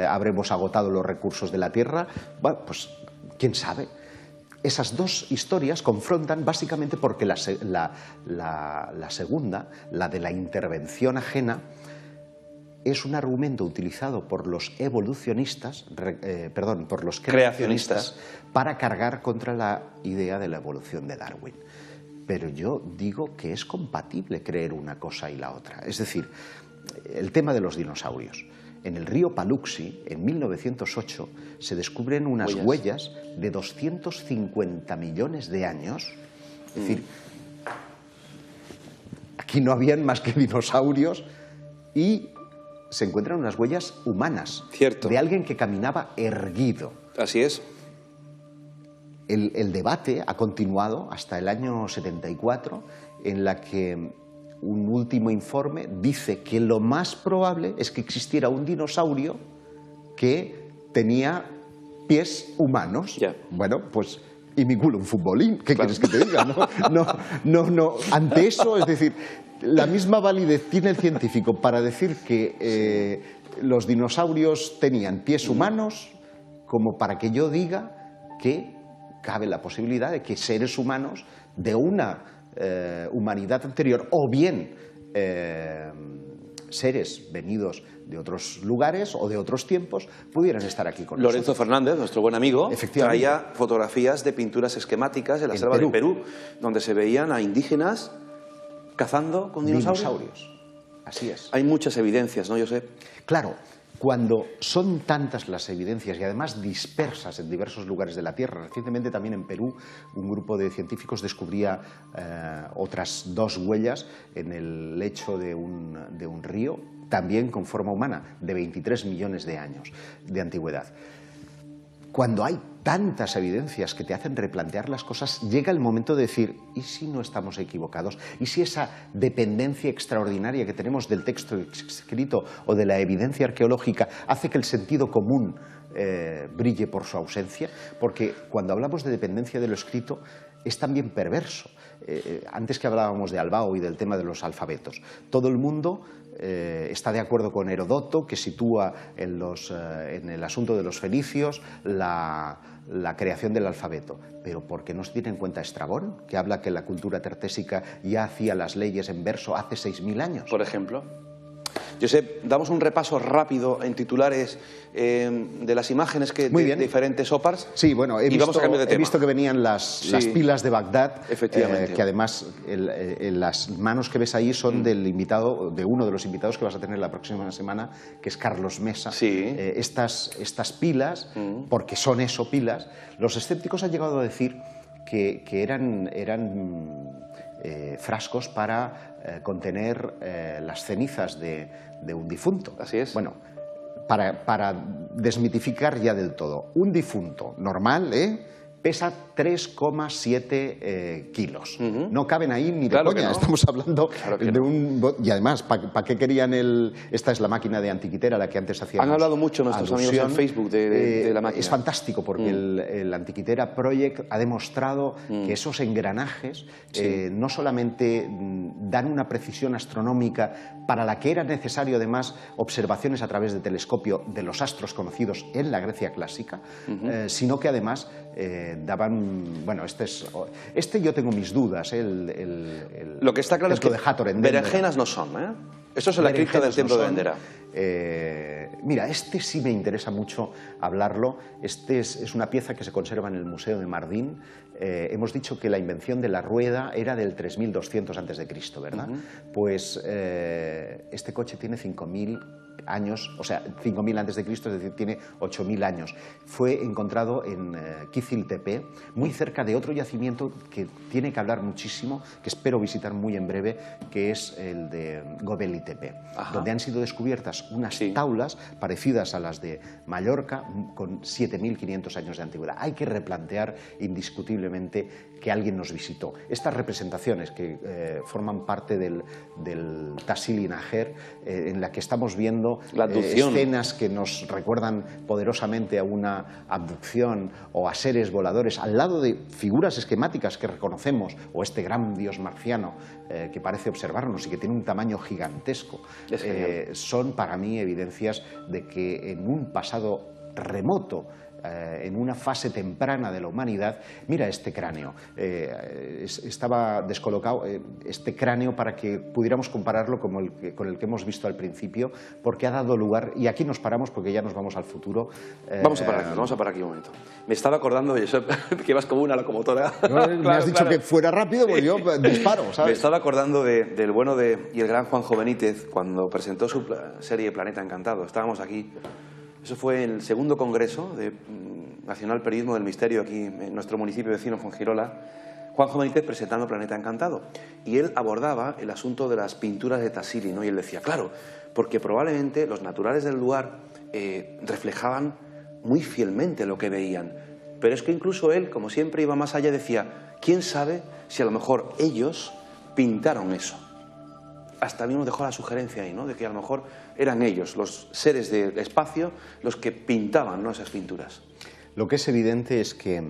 habremos agotado los recursos de la Tierra. Bueno, pues quién sabe. Esas dos historias confrontan básicamente porque la segunda, la de la intervención ajena, es un argumento utilizado por los evolucionistas, por los creacionistas, para cargar contra la idea de la evolución de Darwin. Pero yo digo que es compatible creer una cosa y la otra. Es decir, el tema de los dinosaurios. En el río Paluxy, en 1908, se descubren unas huellas de 250 millones de años. Es decir, aquí no habían más que dinosaurios y se encuentran unas huellas humanas. Cierto. De alguien que caminaba erguido. Así es. El debate ha continuado hasta el año 74, en la que un último informe dice que lo más probable es que existiera un dinosaurio que tenía pies humanos. Ya. Bueno, pues y mi culo un futbolín, ¿qué quieres que te diga? No. Ante eso, es decir, la misma validez tiene el científico para decir que los dinosaurios tenían pies humanos como para que yo diga que cabe la posibilidad de que seres humanos de una humanidad anterior, o bien seres venidos de otros lugares o de otros tiempos, pudieran estar aquí con Lorenzo nosotros. Fernández, nuestro buen amigo, Efectivamente. traía fotografías de pinturas esquemáticas de la selva de Perú, donde se veían a indígenas cazando con dinosaurios. Así es. Hay muchas evidencias, ¿no, Josep? Claro, cuando son tantas las evidencias y además dispersas en diversos lugares de la Tierra, recientemente también en Perú un grupo de científicos descubría otras 2 huellas en el lecho de un río, también con forma humana, de 23 millones de años de antigüedad. Cuando hay tantas evidencias que te hacen replantear las cosas, llega el momento de decir, ¿y si no estamos equivocados? ¿Y si esa dependencia extraordinaria que tenemos del texto escrito o de la evidencia arqueológica hace que el sentido común brille por su ausencia? Porque cuando hablamos de dependencia de lo escrito es también perverso. Antes que hablábamos de Albao y del tema de los alfabetos, todo el mundo está de acuerdo con Heródoto, que sitúa en el asunto de los fenicios la creación del alfabeto. Pero ¿por qué no se tiene en cuenta Estrabón, que habla que la cultura tertésica ya hacía las leyes en verso hace 6.000 años? Por ejemplo. Josep, damos un repaso rápido en titulares de las imágenes de diferentes OPARs. Sí, bueno, he visto que venían las pilas de Bagdad, efectivamente. Que además las manos que ves ahí son del invitado, de uno de los invitados que vas a tener la próxima semana, que es Carlos Mesa. Sí. Estas pilas, porque son eso, pilas, los escépticos han llegado a decir que eran frascos para contener las cenizas de un difunto. Así es. Bueno, para desmitificar ya del todo, un difunto normal pesa 3,7 kilos. No caben ahí ni de coña. Estamos hablando de un... Y además, ¿para qué querían esta es la máquina de Antiquitera, la que antes hacíamos? Han hablado mucho nuestros amigos en Facebook de la máquina. Es fantástico porque el Antiquitera Project ha demostrado que esos engranajes no solamente dan una precisión astronómica para la que era necesario además observaciones a través de telescopio de los astros conocidos en la Grecia clásica, sino que además daban... Bueno, yo tengo mis dudas, lo que está claro es que de Hathor en berenjenas no son, Eso es la cripta del templo de Dendera. Mira, sí me interesa mucho hablarlo. Es una pieza que se conserva en el Museo de Mardin. Hemos dicho que la invención de la rueda era del 3200 a.C., ¿verdad? Pues este coche tiene 5000 años, o sea, 5000 a.C., es decir, tiene 8000 años. Fue encontrado en Kizil Tepe, muy cerca de otro yacimiento que tiene que hablar muchísimo, que espero visitar muy en breve, que es el de Gobekli Tepe, donde han sido descubiertas unas taulas parecidas a las de Mallorca con 7500 años de antigüedad. Hay que replantear indiscutiblemente que alguien nos visitó. Estas representaciones que forman parte del Tassili Najer, en la que estamos viendo escenas que nos recuerdan poderosamente a una abducción o a seres voladores al lado de figuras esquemáticas que reconocemos, o este gran dios marciano que parece observarnos y que tiene un tamaño gigantesco, son para mí evidencias de que en un pasado remoto, en una fase temprana de la humanidad, mira este cráneo, estaba descolocado este cráneo para que pudiéramos compararlo con el que hemos visto al principio, porque ha dado lugar, y aquí nos paramos porque ya nos vamos al futuro. Vamos a parar aquí un momento. Me estaba acordando, Josep, que vas como una locomotora. Me has dicho que fuera rápido, pues yo disparo, ¿sabes? Me estaba acordando del bueno y el gran Juanjo Benítez cuando presentó su serie Planeta Encantado. Estábamos aquí. Eso fue el segundo congreso de Nacional Periodismo del Misterio aquí en nuestro municipio vecino, Fuengirola. Juanjo Benítez presentando Planeta Encantado. Y él abordaba el asunto de las pinturas de Tassili, ¿no? Y él decía, claro, porque probablemente los naturales del lugar reflejaban muy fielmente lo que veían. Pero es que incluso él, como siempre, iba más allá y decía, ¿quién sabe si a lo mejor ellos pintaron eso? Hasta a mí nos dejó la sugerencia ahí, ¿no? De que a lo mejor eran ellos, los seres del espacio, los que pintaban, ¿no?, esas pinturas. Lo que es evidente es que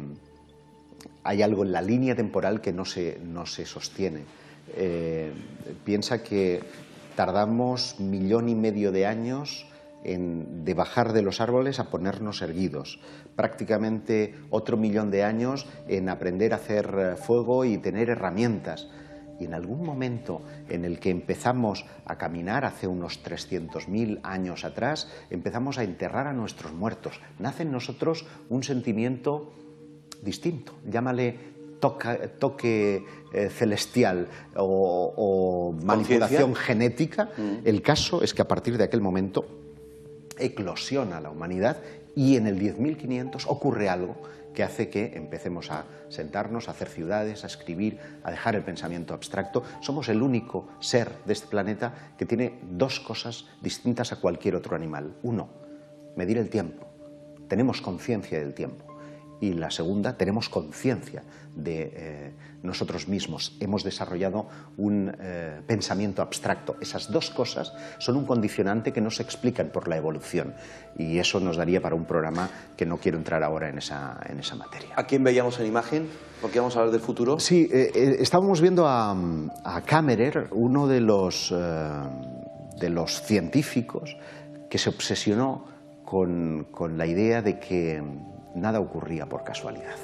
hay algo en la línea temporal que no se sostiene. Piensa que tardamos 1,5 millones de años de bajar de los árboles a ponernos erguidos. Prácticamente otro 1 millón de años en aprender a hacer fuego y tener herramientas. Y en algún momento en el que empezamos a caminar, hace unos 300.000 años atrás, empezamos a enterrar a nuestros muertos. Nace en nosotros un sentimiento distinto, llámale toque celestial o manipulación genética. El caso es que a partir de aquel momento eclosiona la humanidad y en el 10.500 ocurre algo que hace que empecemos a sentarnos, a hacer ciudades, a escribir, a dejar el pensamiento abstracto. Somos el único ser de este planeta que tiene dos cosas distintas a cualquier otro animal. Uno, medir el tiempo. Tenemos conciencia del tiempo. Y la segunda, tenemos conciencia de nosotros mismos. Hemos desarrollado un pensamiento abstracto. Esas dos cosas son un condicionante que no se explican por la evolución. Y eso nos daría para un programa que no quiero entrar ahora en esa materia. ¿A quién veíamos en imagen? Porque vamos a hablar del futuro. Sí, estábamos viendo a Kammerer, uno de los científicos que se obsesionó con la idea de que nada ocurría por casualidad.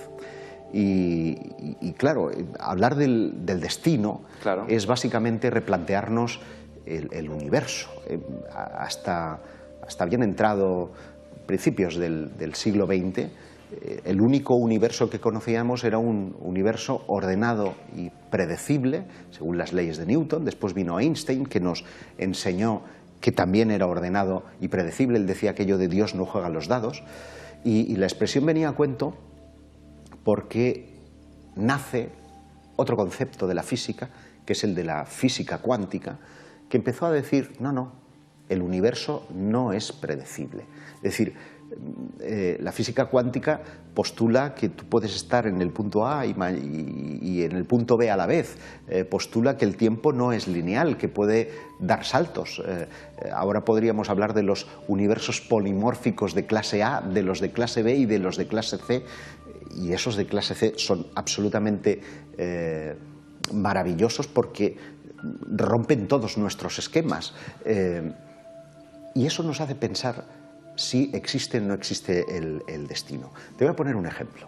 Y claro, hablar del destino es básicamente replantearnos el universo. Hasta bien entrado principios del siglo XX, el único universo que conocíamos era un universo ordenado y predecible, según las leyes de Newton. Después vino Einstein, que nos enseñó que también era ordenado y predecible. Él decía aquello de Dios no juega los dados. Y la expresión venía a cuento porque nace otro concepto de la física, que es el de la física cuántica, que empezó a decir, no, el universo no es predecible. Es decir, la física cuántica postula que tú puedes estar en el punto A y en el punto B a la vez. Postula que el tiempo no es lineal, que puede dar saltos. Ahora podríamos hablar de los universos polimórficos de clase A, de los de clase B y de los de clase C. Y esos de clase C son absolutamente maravillosos porque rompen todos nuestros esquemas. Y eso nos hace pensar si existe o no existe el destino. Te voy a poner un ejemplo,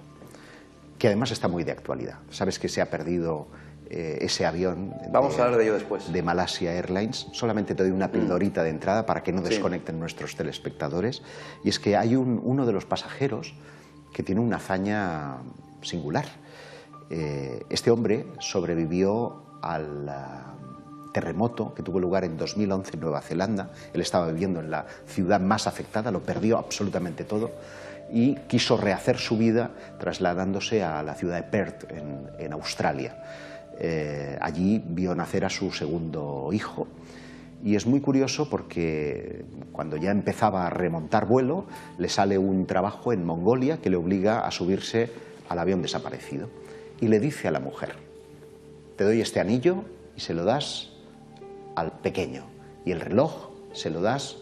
que además está muy de actualidad. Sabes que se ha perdido ese avión. Vamos a hablar de ello después. De Malaysia Airlines. Solamente te doy una pildorita de entrada para que no desconecten nuestros telespectadores. Y es que hay uno de los pasajeros que tiene una hazaña singular. Este hombre sobrevivió al terremoto que tuvo lugar en 2011 en Nueva Zelanda. Él estaba viviendo en la ciudad más afectada, lo perdió absolutamente todo y quiso rehacer su vida trasladándose a la ciudad de Perth, en Australia. Allí vio nacer a su segundo hijo. Y es muy curioso porque cuando ya empezaba a remontar vuelo, le sale un trabajo en Mongolia que le obliga a subirse al avión desaparecido. Y le dice a la mujer, te doy este anillo y se lo das al pequeño, y el reloj se lo das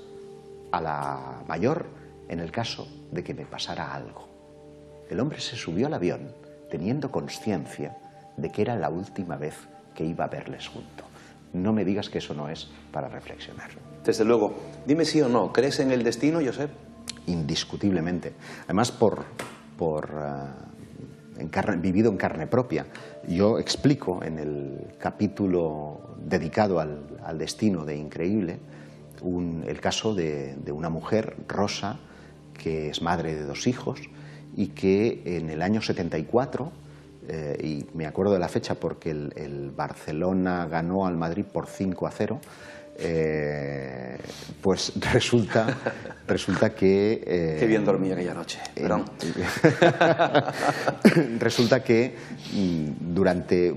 a la mayor en el caso de que me pasara algo. El hombre se subió al avión teniendo conciencia de que era la última vez que iba a verles junto. No me digas que eso no es para reflexionar. Desde luego. Dime sí o no, ¿crees en el destino, Josep? Indiscutiblemente. Además, vivido en carne propia. Yo explico en el capítulo dedicado al destino de Increíble el caso de una mujer, Rosa, que es madre de 2 hijos y que en el año 74, y me acuerdo de la fecha porque el Barcelona ganó al Madrid por 5-0, pues resulta que... Qué bien dormí aquella noche, perdón. Resulta que durante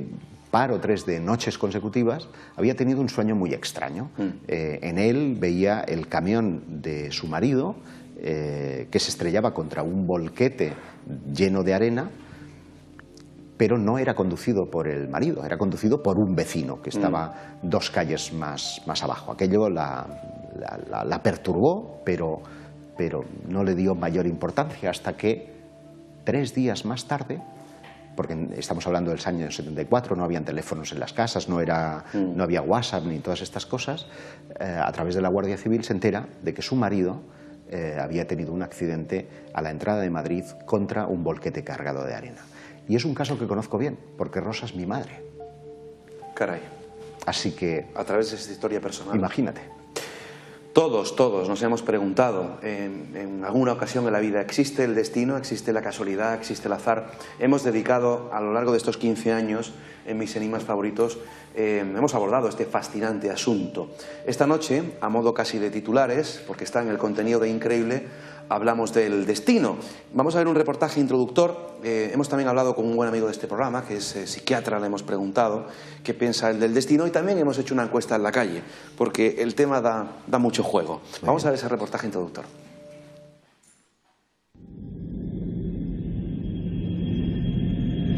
par o 3 de noches consecutivas había tenido un sueño muy extraño. En él veía el camión de su marido que se estrellaba contra un volquete lleno de arena, pero no era conducido por el marido, era conducido por un vecino que estaba 2 calles más abajo. Aquello la perturbó, pero no le dio mayor importancia hasta que 3 días más tarde, porque estamos hablando del año 74, no habían teléfonos en las casas, no había WhatsApp ni todas estas cosas, a través de la Guardia Civil se entera de que su marido había tenido un accidente a la entrada de Madrid contra un volquete cargado de arena. Y es un caso que conozco bien, porque Rosa es mi madre. Caray. Así que... A través de esta historia personal. Imagínate. Todos nos hemos preguntado en alguna ocasión en la vida, ¿existe el destino? ¿Existe la casualidad? ¿Existe el azar? Hemos dedicado a lo largo de estos 15 años, en mis enigmas favoritos, hemos abordado este fascinante asunto. Esta noche, a modo casi de titulares, porque está en el contenido de Increíble, hablamos del destino. Vamos a ver un reportaje introductor. Hemos también hablado con un buen amigo de este programa, que es psiquiatra, le hemos preguntado qué piensa él del destino, y también hemos hecho una encuesta en la calle, porque el tema da mucho juego. Vamos a ver ese reportaje introductor.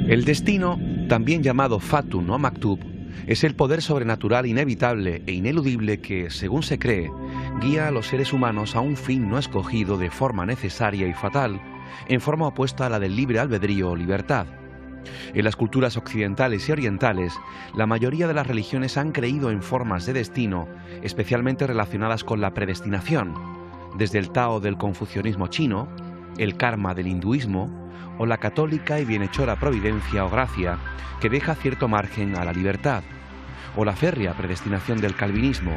El destino, también llamado Fatun o Maktub, es el poder sobrenatural inevitable e ineludible que, según se cree, guía a los seres humanos a un fin no escogido de forma necesaria y fatal, en forma opuesta a la del libre albedrío o libertad. En las culturas occidentales y orientales, la mayoría de las religiones han creído en formas de destino, especialmente relacionadas con la predestinación, desde el Tao del confucianismo chino, el karma del hinduismo, o la católica y bienhechora providencia o gracia, que deja cierto margen a la libertad, o la férrea predestinación del calvinismo.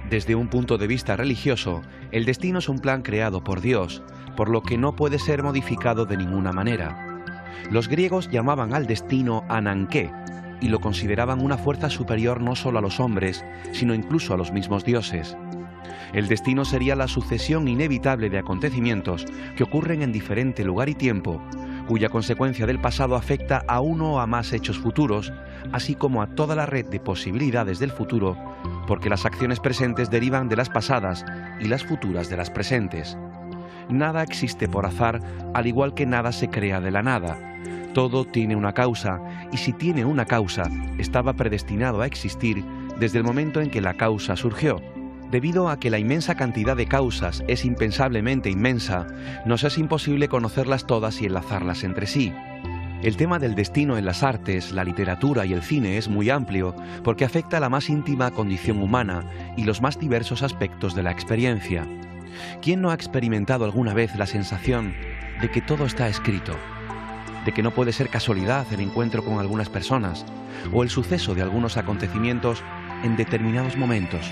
Desde un punto de vista religioso, el destino es un plan creado por Dios, por lo que no puede ser modificado de ninguna manera. Los griegos llamaban al destino Ananké y lo consideraban una fuerza superior no solo a los hombres, sino incluso a los mismos dioses. El destino sería la sucesión inevitable de acontecimientos que ocurren en diferente lugar y tiempo, cuya consecuencia del pasado afecta a uno o a más hechos futuros, así como a toda la red de posibilidades del futuro, porque las acciones presentes derivan de las pasadas y las futuras de las presentes. Nada existe por azar, al igual que nada se crea de la nada. Todo tiene una causa, y si tiene una causa, estaba predestinado a existir desde el momento en que la causa surgió. Debido a que la inmensa cantidad de causas es impensablemente inmensa, nos es imposible conocerlas todas y enlazarlas entre sí. El tema del destino en las artes, la literatura y el cine es muy amplio porque afecta a la más íntima condición humana y los más diversos aspectos de la experiencia. ¿Quién no ha experimentado alguna vez la sensación de que todo está escrito? De que no puede ser casualidad el encuentro con algunas personas o el suceso de algunos acontecimientos en determinados momentos.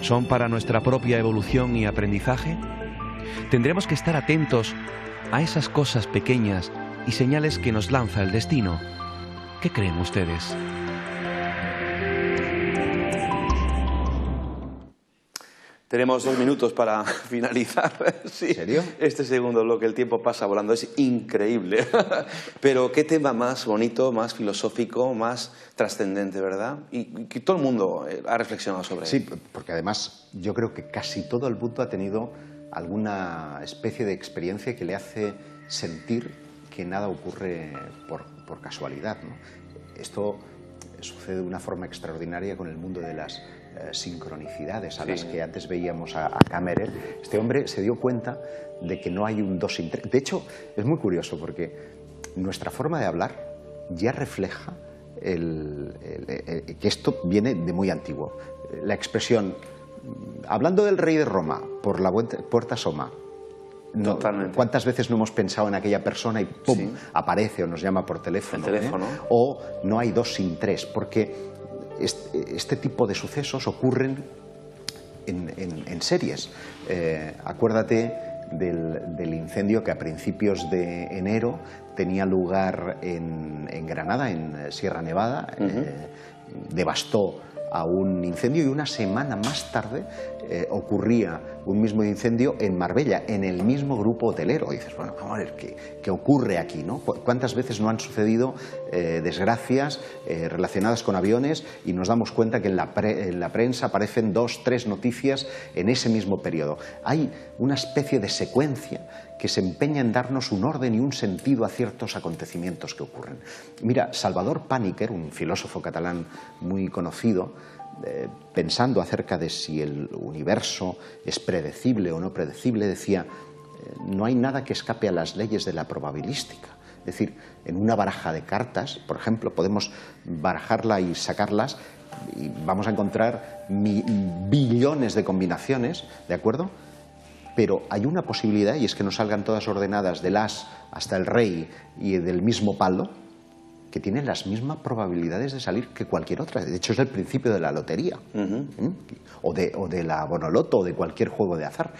¿Son para nuestra propia evolución y aprendizaje? Tendremos que estar atentos a esas cosas pequeñas y señales que nos lanza el destino. ¿Qué creen ustedes? Tenemos 2 minutos para finalizar. Sí, ¿En serio? Este segundo bloque, el tiempo pasa volando, es increíble. Pero qué tema más bonito, más filosófico, más trascendente, ¿verdad? Y que todo el mundo ha reflexionado sobre él. Sí, porque además yo creo que casi todo el mundo ha tenido alguna especie de experiencia que le hace sentir que nada ocurre por casualidad, ¿no? Esto sucede de una forma extraordinaria con el mundo de las sincronicidades a las que antes veíamos a Kammerer. Este hombre se dio cuenta de que no hay un 2 sin 3. De hecho, es muy curioso porque nuestra forma de hablar ya refleja que esto viene de muy antiguo. La expresión, hablando del rey de Roma, por la puerta asoma. No, Totalmente. ¿Cuántas veces no hemos pensado en aquella persona y ¡pum! Sí. Aparece o nos llama por teléfono? El teléfono. O no hay 2 sin 3, porque este tipo de sucesos ocurren en series. Acuérdate del incendio que a principios de enero tenía lugar en Granada, en Sierra Nevada. Devastó a un incendio y una semana más tarde ocurría un mismo incendio en Marbella, en el mismo grupo hotelero. Y dices, bueno, vamos a ver qué ocurre aquí, ¿no? ¿Cuántas veces no han sucedido desgracias relacionadas con aviones y nos damos cuenta que en la prensa aparecen 2, 3 noticias en ese mismo periodo? Hay una especie de secuencia que se empeña en darnos un orden y un sentido a ciertos acontecimientos que ocurren. Mira, Salvador Pàniker, un filósofo catalán muy conocido, pensando acerca de si el universo es predecible o no predecible, decía, no hay nada que escape a las leyes de la probabilística. Es decir, en una baraja de cartas, por ejemplo, podemos barajarla y sacarlas y vamos a encontrar billones de combinaciones, ¿de acuerdo? Pero hay una posibilidad, y es que no salgan todas ordenadas del as hasta el rey y del mismo palo, que tiene las mismas probabilidades de salir que cualquier otra. De hecho, es el principio de la lotería, o de la Bonoloto, o de cualquier juego de azar.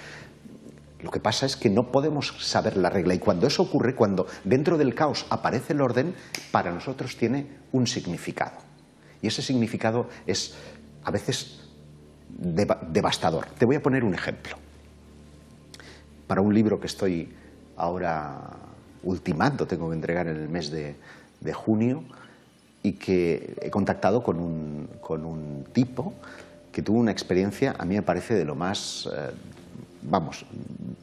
Lo que pasa es que no podemos saber la regla, y cuando eso ocurre, cuando dentro del caos aparece el orden, para nosotros tiene un significado. Y ese significado es a veces devastador. Te voy a poner un ejemplo. Para un libro que estoy ahora ultimando, tengo que entregar en el mes de junio, y que he contactado con un tipo que tuvo una experiencia, a mí me parece, de lo más,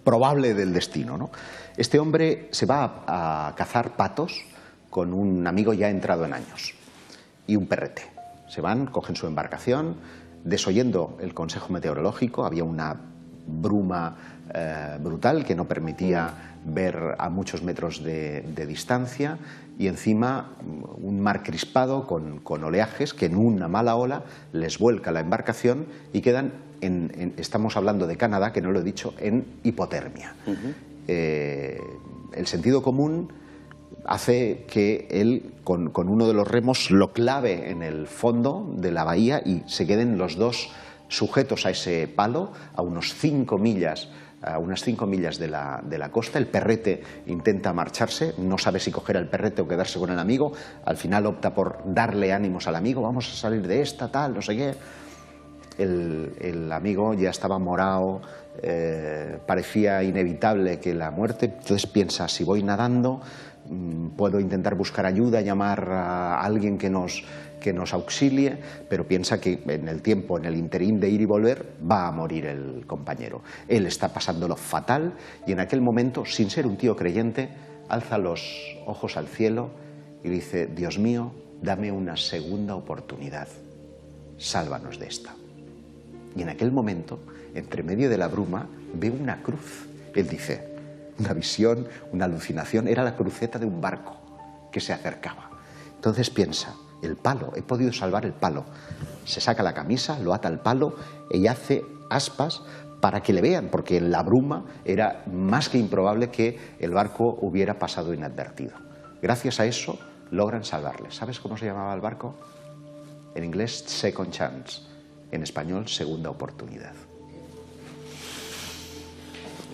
probable del destino, ¿no? Este hombre se va a cazar patos con un amigo ya entrado en años y un perrete. Se van, cogen su embarcación, desoyendo el consejo meteorológico, había una bruma brutal que no permitía ver a muchos metros de distancia, y encima un mar crispado con oleajes que en una mala ola les vuelca la embarcación y quedan, estamos hablando de Canadá, que no lo he dicho, en hipotermia. El sentido común hace que él con uno de los remos lo clave en el fondo de la bahía y se queden los dos sujetos a ese palo a unas 5 millas de la costa. El perrete intenta marcharse, no sabe si coger al perrete o quedarse con el amigo. Al final opta por darle ánimos al amigo: vamos a salir de esta, tal, no sé qué. El amigo ya estaba morado, parecía inevitable que la muerte. Entonces piensa: si voy nadando, puedo intentar buscar ayuda, llamar a alguien que nos auxilie, pero piensa que en el tiempo, en el interín de ir y volver, va a morir el compañero. Él está pasándolo fatal, y en aquel momento, sin ser un tío creyente, alza los ojos al cielo y dice: Dios mío, dame una segunda oportunidad, sálvanos de esta. Y en aquel momento, entre medio de la bruma, ve una cruz. Él dice: una visión, una alucinación, era la cruceta de un barco que se acercaba. Entonces piensa: el palo, he podido salvar el palo. Se saca la camisa, lo ata al palo y hace aspas para que le vean, porque en la bruma era más que improbable que el barco hubiera pasado inadvertido. Gracias a eso logran salvarle. ¿Sabes cómo se llamaba el barco? En inglés, Second Chance. En español, segunda oportunidad.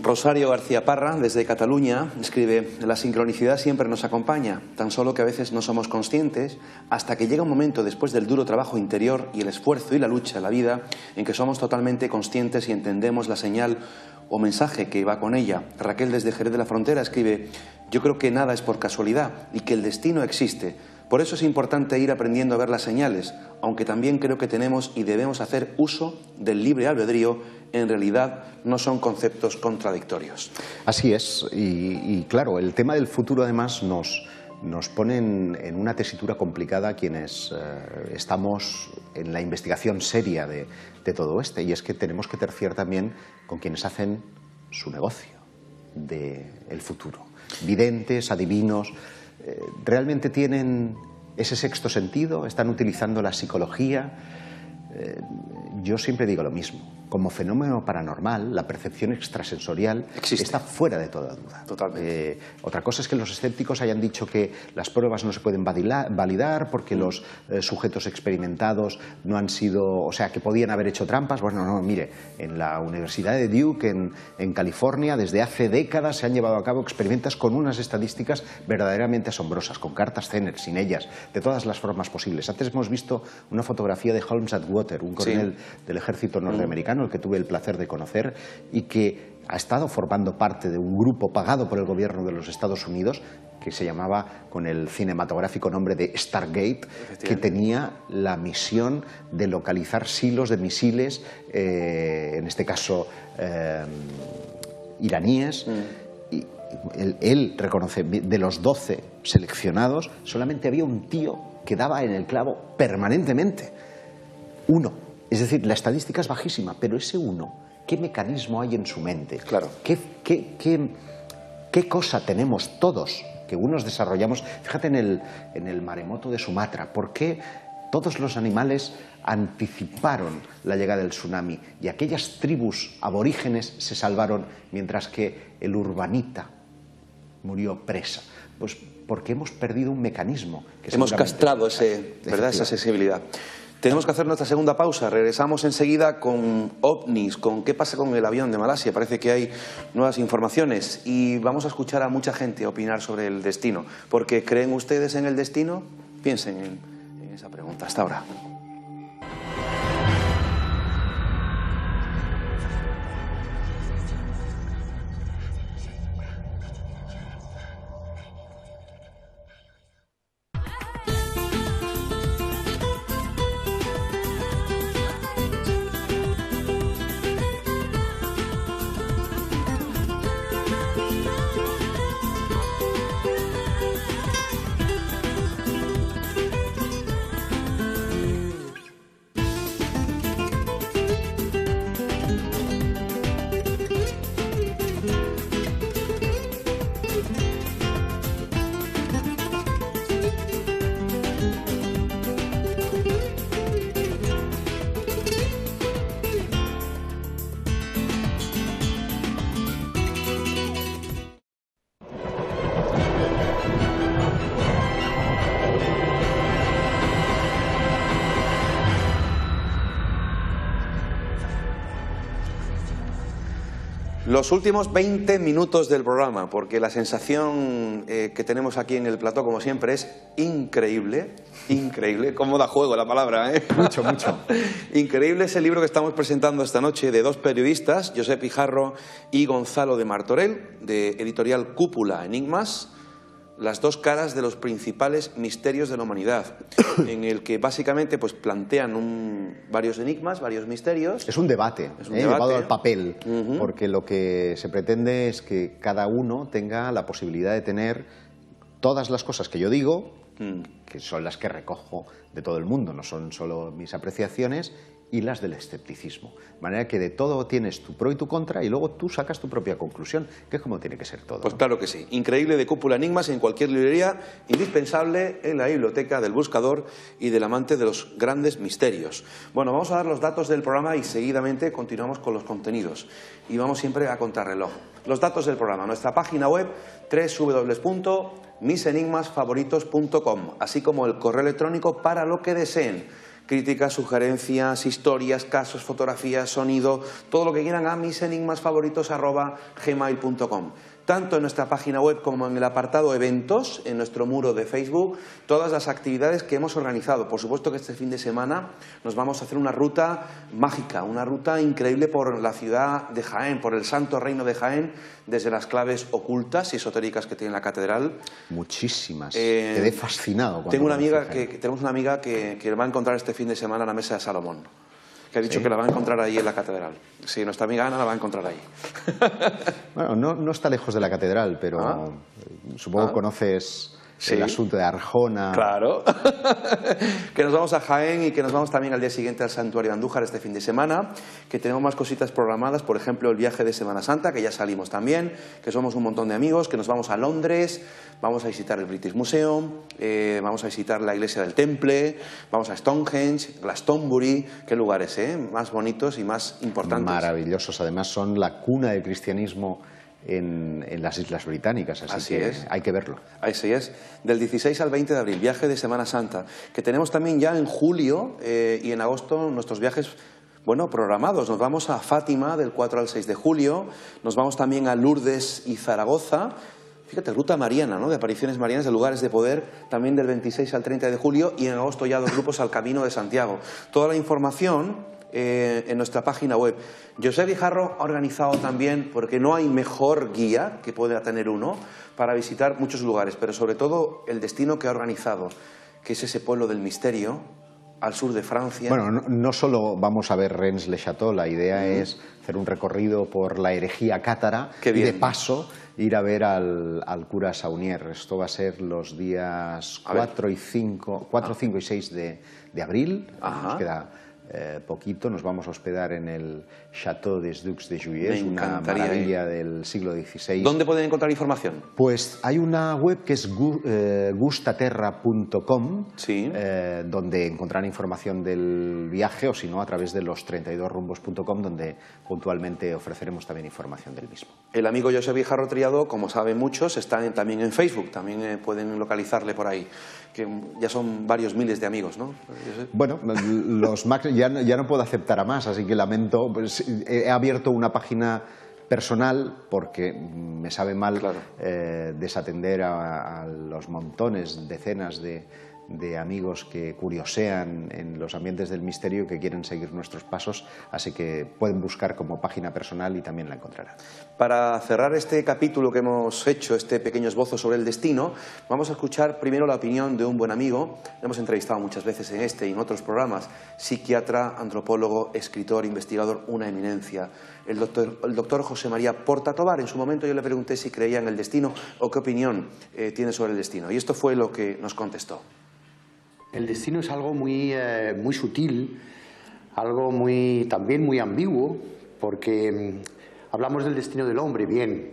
Rosario García Parra, desde Cataluña, escribe: la sincronicidad siempre nos acompaña, tan solo que a veces no somos conscientes, hasta que llega un momento después del duro trabajo interior y el esfuerzo y la lucha en la vida, en que somos totalmente conscientes y entendemos la señal o mensaje que va con ella. Raquel, desde Jerez de la Frontera, escribe: yo creo que nada es por casualidad y que el destino existe. Por eso es importante ir aprendiendo a ver las señales, aunque también creo que tenemos y debemos hacer uso del libre albedrío. En realidad no son conceptos contradictorios. Así es, y claro, el tema del futuro además nos pone en una tesitura complicada a quienes estamos en la investigación seria de todo esto, y es que tenemos que terciar también con quienes hacen su negocio del futuro. Videntes, adivinos, ¿realmente tienen ese sexto sentido? ¿Están utilizando la psicología? Yo siempre digo lo mismo: como fenómeno paranormal, la percepción extrasensorial está fuera de toda duda. Totalmente. Otra cosa es que los escépticos hayan dicho que las pruebas no se pueden validar porque los sujetos experimentados no han sido, o sea, que podían haber hecho trampas. Bueno, no, mire, en la Universidad de Duke, en California, desde hace décadas se han llevado a cabo experimentos con unas estadísticas verdaderamente asombrosas, con cartas Zener, sin ellas, de todas las formas posibles. Antes hemos visto una fotografía de Holmes Atwater, un coronel del ejército norteamericano, el que tuve el placer de conocer, y que ha estado formando parte de un grupo pagado por el gobierno de los Estados Unidos que se llamaba, con el cinematográfico nombre de Stargate, que tenía la misión de localizar silos de misiles, en este caso iraníes. Y él reconoce, de los 12 seleccionados, solamente había un tío que daba en el clavo permanentemente. Uno. Es decir, la estadística es bajísima, pero ese uno, ¿qué mecanismo hay en su mente? Claro. ¿Qué cosa tenemos todos que unos desarrollamos? Fíjate en el maremoto de Sumatra. ¿Por qué todos los animales anticiparon la llegada del tsunami y aquellas tribus aborígenes se salvaron, mientras que el urbanita murió presa? Pues porque hemos perdido un mecanismo. Hemos castrado esa sensibilidad. Tenemos que hacer nuestra segunda pausa. Regresamos enseguida con ovnis, con qué pasa con el avión de Malasia. Parece que hay nuevas informaciones y vamos a escuchar a mucha gente opinar sobre el destino. Porque ¿creen ustedes en el destino? Piensen en esa pregunta. Hasta ahora. Los últimos 20 minutos del programa, porque la sensación que tenemos aquí en el plató, como siempre, es increíble. Increíble, cómo da juego la palabra, ¿eh? Mucho, mucho. Increíble es el libro que estamos presentando esta noche de dos periodistas, Josep Ijarro y Gonzalo de Martorell, de editorial Cúpula Enigmas, las dos caras de los principales misterios de la humanidad, en el que básicamente pues plantean varios enigmas, varios misterios. Es un debate, llevado al papel, porque lo que se pretende es que cada uno tenga la posibilidad de tener todas las cosas que yo digo, que son las que recojo de todo el mundo, no son solo mis apreciaciones, y las del escepticismo. De manera que de todo tienes tu pro y tu contra y luego tú sacas tu propia conclusión, que es como tiene que ser todo. Pues claro que sí. Increíble, de Cúpula Enigmas en cualquier librería, indispensable en la biblioteca del buscador y del amante de los grandes misterios. Bueno, vamos a dar los datos del programa y seguidamente continuamos con los contenidos. Y vamos siempre a contrarreloj. Los datos del programa. Nuestra página web www.misenigmasfavoritos.com, así como el correo electrónico para lo que deseen. Críticas, sugerencias, historias, casos, fotografías, sonido, todo lo que quieran a misenigmasfavoritos@gmail.com. Tanto en nuestra página web como en el apartado eventos, en nuestro muro de Facebook, todas las actividades que hemos organizado. Por supuesto que este fin de semana nos vamos a hacer una ruta mágica, una ruta increíble por la ciudad de Jaén, por el santo reino de Jaén, desde las claves ocultas y esotéricas que tiene la catedral. Muchísimas. Quedé fascinado. Tenemos una amiga que va a encontrar este fin de semana la mesa de Salomón, que ha dicho que la va a encontrar ahí en la catedral. Sí, nuestra amiga Ana la va a encontrar ahí. Bueno, no está lejos de la catedral, pero supongo que conoces el asunto de Arjona. Claro. Que nos vamos a Jaén y que nos vamos también al día siguiente al Santuario de Andújar este fin de semana, que tenemos más cositas programadas, por ejemplo el viaje de Semana Santa, que ya salimos también, que somos un montón de amigos, que nos vamos a Londres, vamos a visitar el British Museum, vamos a visitar la iglesia del Temple, vamos a Stonehenge, Glastonbury, qué lugares, más bonitos y más importantes. Maravillosos, además son la cuna del cristianismo en las Islas Británicas, así que hay que verlo. Así es, del 16 al 20 de abril, viaje de Semana Santa, que tenemos también ya en julio y en agosto nuestros viajes programados. Nos vamos a Fátima del 4 al 6 de julio, nos vamos también a Lourdes y Zaragoza. Fíjate, ruta mariana, ¿no? De apariciones marianas, de lugares de poder, también del 26 al 30 de julio y en agosto ya 2 grupos al Camino de Santiago. Toda la información en nuestra página web. Josep Ijarro ha organizado también, porque no hay mejor guía que pueda tener uno para visitar muchos lugares, pero sobre todo el destino que ha organizado, que es ese pueblo del misterio, al sur de Francia. Bueno, no solo vamos a ver Rennes-le-Château, la idea es hacer un recorrido por la herejía cátara y de paso ir a ver al cura Saunier. Esto va a ser los días 4, 5 y 6 de abril. Nos queda poquito. Nos vamos a hospedar en el Château des Ducs de Juillers, una maravilla del siglo XVI. ¿Dónde pueden encontrar información? Pues hay una web que es gustaterra.com, sí. Donde encontrarán información del viaje, o si no, a través de los 32rumbos.com, donde puntualmente ofreceremos también información del mismo. El amigo Josep Guijarro Triado, como saben muchos, está también en Facebook, también pueden localizarle por ahí, que ya son varios miles de amigos, ¿no? Bueno, los Max ya no puedo aceptar a más, así que lamento, pues, he abierto una página personal porque me sabe mal, claro, desatender a los montones, decenas de amigos que curiosean en los ambientes del misterio, que quieren seguir nuestros pasos, así que pueden buscar como página personal y también la encontrarán. Para cerrar este capítulo que hemos hecho, este pequeño esbozo sobre el destino, vamos a escuchar primero la opinión de un buen amigo. Le hemos entrevistado muchas veces en este y en otros programas, psiquiatra, antropólogo, escritor, investigador, una eminencia, el doctor José María Porta Tobar. En su momento yo le pregunté si creía en el destino o qué opinión tiene sobre el destino, y esto fue lo que nos contestó. El destino es algo muy sutil, algo también muy ambiguo, porque hablamos del destino del hombre, bien,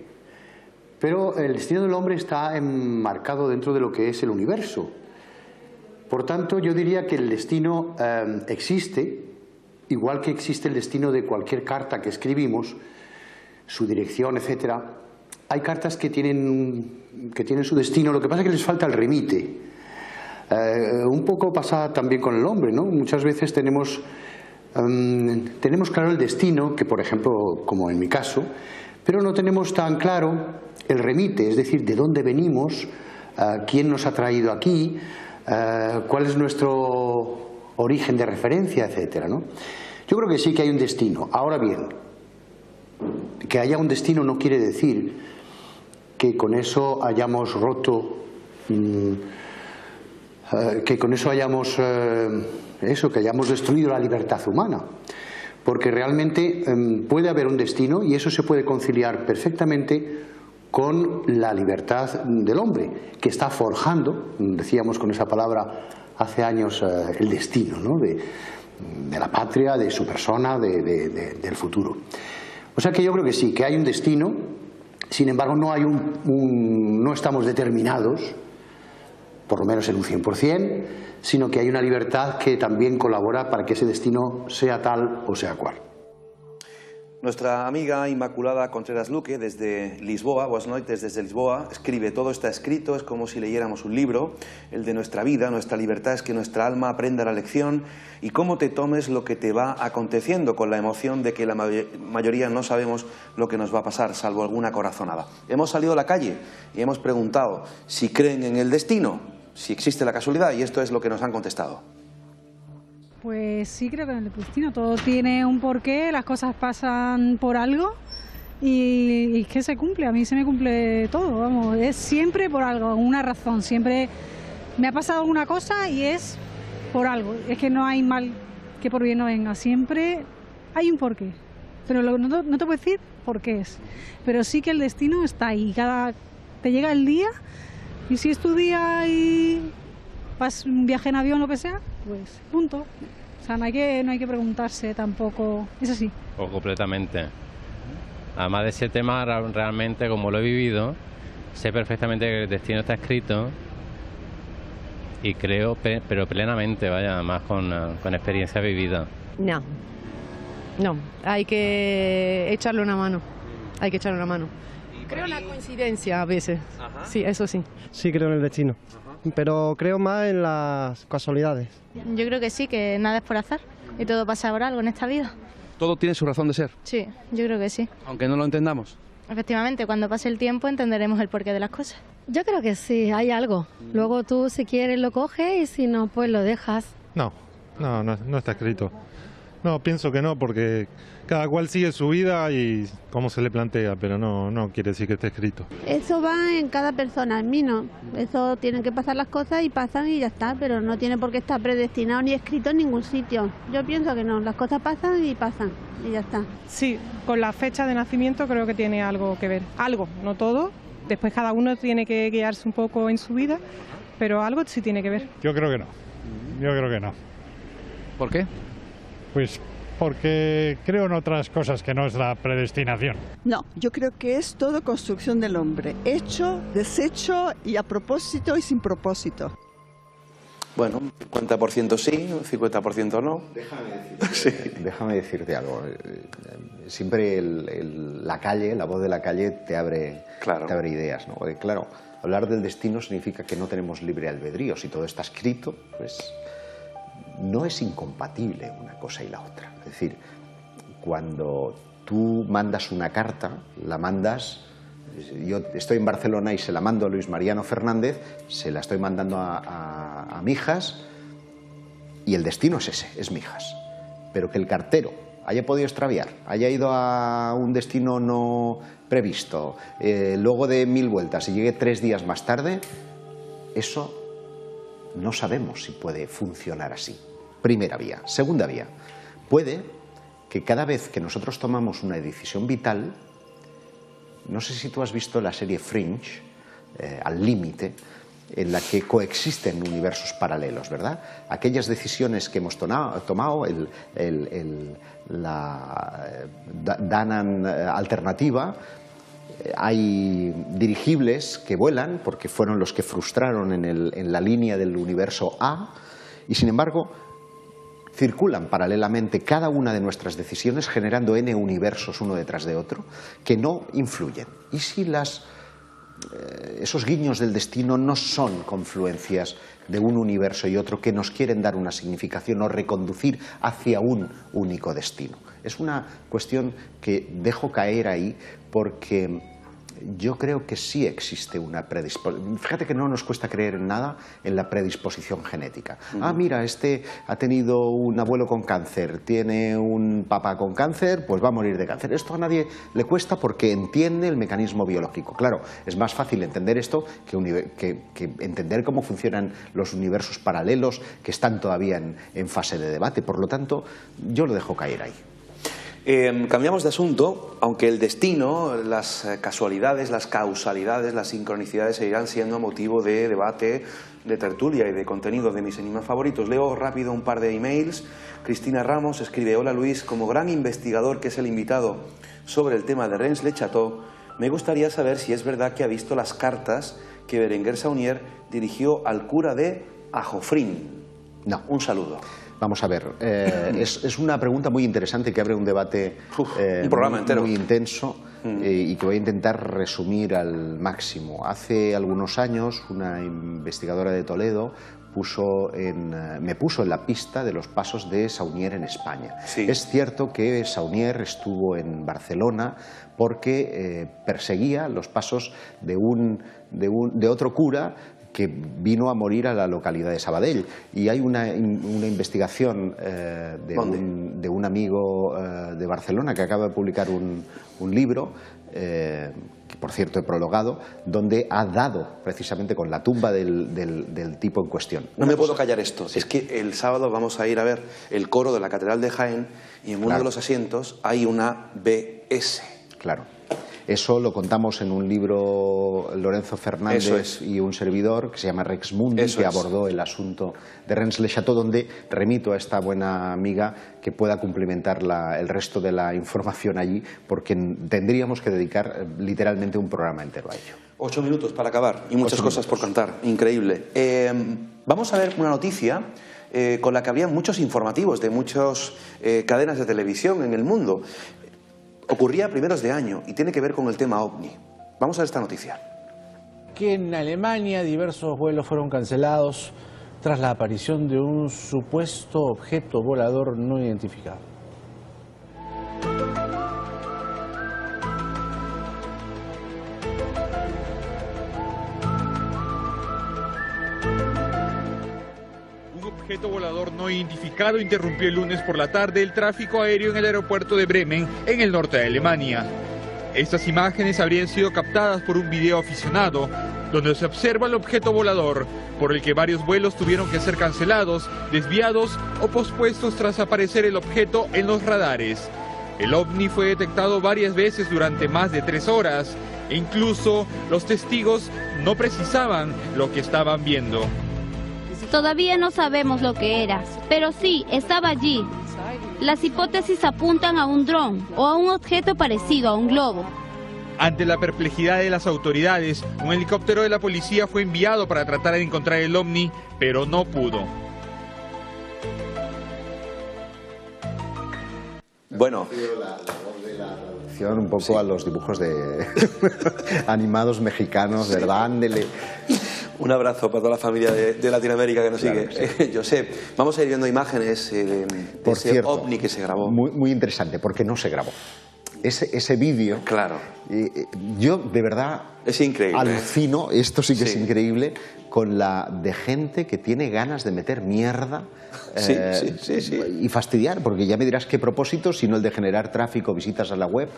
pero el destino del hombre está enmarcado dentro de lo que es el universo. Por tanto, yo diría que el destino existe, igual que existe el destino de cualquier carta que escribimos, su dirección, etcétera. Hay cartas que tienen su destino, lo que pasa es que les falta el remite. Un poco pasa también con el hombre, ¿no? Muchas veces tenemos claro el destino, que por ejemplo, como en mi caso, pero no tenemos tan claro el remite, es decir, de dónde venimos, quién nos ha traído aquí, cuál es nuestro origen de referencia, etcétera, ¿no? Yo creo que sí que hay un destino. Ahora bien, que haya un destino no quiere decir que con eso hayamos roto, que con eso hayamos que hayamos destruido la libertad humana, porque realmente puede haber un destino y eso se puede conciliar perfectamente con la libertad del hombre, que está forjando, decíamos con esa palabra hace años, el destino, ¿no? de la patria, de su persona, del futuro. O sea que yo creo que sí, que hay un destino, sin embargo no hay no estamos determinados, por lo menos en un 100%, sino que hay una libertad que también colabora para que ese destino sea tal o sea cual. Nuestra amiga Inmaculada Contreras Luque, desde Lisboa, Boas noites desde Lisboa, escribe: todo está escrito, es como si leyéramos un libro, el de nuestra vida, nuestra libertad es que nuestra alma aprenda la lección y cómo te tomes lo que te va aconteciendo, con la emoción de que la mayoría no sabemos lo que nos va a pasar, salvo alguna corazonada. Hemos salido a la calle y hemos preguntado si creen en el destino, si existe la casualidad, y esto es lo que nos han contestado. Pues sí, creo que en el destino todo tiene un porqué, las cosas pasan por algo y es que se cumple, a mí se me cumple todo, vamos, es siempre por algo, una razón, siempre me ha pasado alguna cosa y es por algo, es que no hay mal que por bien no venga, siempre hay un porqué, pero no te puedo decir por qué es, pero sí que el destino está ahí, te llega el día y si es tu día y vas un viaje en avión, lo que sea, pues punto. O sea, no hay que preguntarse tampoco, es así. Pues completamente. Además de ese tema, realmente, como lo he vivido, sé perfectamente que el destino está escrito y creo, pero plenamente, vaya, además con experiencia vivida. No, hay que echarle una mano, Creo en la coincidencia a veces. Ajá. Sí, eso sí. Sí, creo en el destino, pero creo más en las casualidades. Yo creo que sí, que nada es por azar y todo pasa por algo en esta vida. ¿Todo tiene su razón de ser? Sí, yo creo que sí. Aunque no lo entendamos. Efectivamente, cuando pase el tiempo entenderemos el porqué de las cosas. Yo creo que sí, hay algo. Luego tú, si quieres, lo coges y si no, pues lo dejas. No está escrito. No, pienso que no, porque cada cual sigue su vida y cómo se le plantea, pero no quiere decir que esté escrito. Eso va en cada persona, en mí no. Eso tienen que pasar las cosas y pasan y ya está, pero no tiene por qué estar predestinado ni escrito en ningún sitio. Yo pienso que no, las cosas pasan y ya está. Sí, con la fecha de nacimiento creo que tiene algo que ver. Algo, no todo. Después cada uno tiene que guiarse un poco en su vida, pero algo sí tiene que ver. Yo creo que no. ¿Por qué? Pues porque creo en otras cosas que no es la predestinación. No, yo creo que es todo construcción del hombre, hecho, deshecho y a propósito y sin propósito. Bueno, 50% sí, 50% no. Déjame decirte algo. Siempre la calle, la voz de la calle te abre ideas, ¿no? Porque, claro, hablar del destino significa que no tenemos libre albedrío. Si todo está escrito, pues no es incompatible una cosa y la otra. Es decir, cuando tú mandas una carta, la mandas... Yo estoy en Barcelona y se la mando a Luis Mariano Fernández, se la estoy mandando a Mijas y el destino es ese, es Mijas. Pero que el cartero haya podido extraviar, haya ido a un destino no previsto, luego de 1000 vueltas y llegue 3 días más tarde, eso no sabemos si puede funcionar así. Primera vía. Segunda vía. Puede que cada vez que nosotros tomamos una decisión vital, no sé si tú has visto la serie Fringe, Al Límite, en la que coexisten universos paralelos, ¿verdad? Aquellas decisiones que hemos tomado, la Danan alternativa, hay dirigibles que vuelan porque fueron los que frustraron en la línea del universo A y sin embargo circulan paralelamente cada una de nuestras decisiones generando N universos uno detrás de otro que no influyen. ¿Y si esos guiños del destino no son confluencias de un universo y otro que nos quieren dar una significación o reconducir hacia un único destino? Es una cuestión que dejo caer ahí porque yo creo que sí existe una predisposición. Fíjate que no nos cuesta creer en nada en la predisposición genética. Ah, mira, este ha tenido un abuelo con cáncer, tiene un papá con cáncer, pues va a morir de cáncer. Esto a nadie le cuesta porque entiende el mecanismo biológico. Claro, es más fácil entender esto que entender cómo funcionan los universos paralelos que están todavía en fase de debate. Por lo tanto, yo lo dejo caer ahí. Cambiamos de asunto, aunque el destino, las casualidades, las causalidades, las sincronicidades seguirán siendo motivo de debate, de tertulia y de contenido de mis enigmas favoritos. Leo rápido un par de emails. Cristina Ramos escribe: hola Luis, como gran investigador que es el invitado sobre el tema de Rennes-le-Château, me gustaría saber si es verdad que ha visto las cartas que Berenguer Saunier dirigió al cura de Ajofrín. No. Un saludo. Vamos a ver, es una pregunta muy interesante que abre un debate un programa entero. Muy intenso y que voy a intentar resumir al máximo. Hace algunos años una investigadora de Toledo me puso en la pista de los pasos de Saunier en España. Sí. Es cierto que Saunier estuvo en Barcelona porque perseguía los pasos de otro cura que vino a morir a la localidad de Sabadell. Y hay una investigación de un amigo de Barcelona que acaba de publicar un libro, que por cierto he prologado, donde ha dado precisamente con la tumba del tipo en cuestión. No me puedo callar esto. Sí. Es que el sábado vamos a ir a ver el coro de la Catedral de Jaén y en uno de los asientos hay una BS. Claro. Eso lo contamos en un libro, Lorenzo Fernández y un servidor, que se llama Rex Mundi, que abordó el asunto de Rennes-le-Château, donde remito a esta buena amiga que pueda cumplimentar el resto de la información allí, porque tendríamos que dedicar literalmente un programa entero a ello. 8 minutos para acabar y muchas cosas por contar. Increíble. Vamos a ver una noticia con la que habría muchos informativos de muchas cadenas de televisión en el mundo. Ocurría a primeros de año y tiene que ver con el tema OVNI. Vamos a ver esta noticia. Que en Alemania diversos vuelos fueron cancelados tras la aparición de un supuesto objeto volador no identificado. Un objeto volador no identificado interrumpió el lunes por la tarde el tráfico aéreo en el aeropuerto de Bremen, en el norte de Alemania. Estas imágenes habrían sido captadas por un video aficionado, donde se observa el objeto volador, por el que varios vuelos tuvieron que ser cancelados, desviados o pospuestos tras aparecer el objeto en los radares. El OVNI fue detectado varias veces durante más de 3 horas, e incluso los testigos no precisaban lo que estaban viendo. Todavía no sabemos lo que era, pero sí, estaba allí. las hipótesis apuntan a un dron o a un objeto parecido a un globo. Ante la perplejidad de las autoridades, un helicóptero de la policía fue enviado para tratar de encontrar el ovni, pero no pudo. Bueno, un poco a los dibujos de animados mexicanos, ¿verdad? Ándele. Un abrazo para toda la familia de Latinoamérica que nos sigue. Sí. Josep, vamos a ir viendo imágenes de ese cierto, ovni que se grabó. Muy interesante, porque no se grabó. Ese vídeo, claro. Yo de verdad es increíble. Alucino, esto sí que es increíble, con la de gente que tiene ganas de meter mierda y fastidiar, porque ya me dirás qué propósito, sino el de generar tráfico, visitas a la web.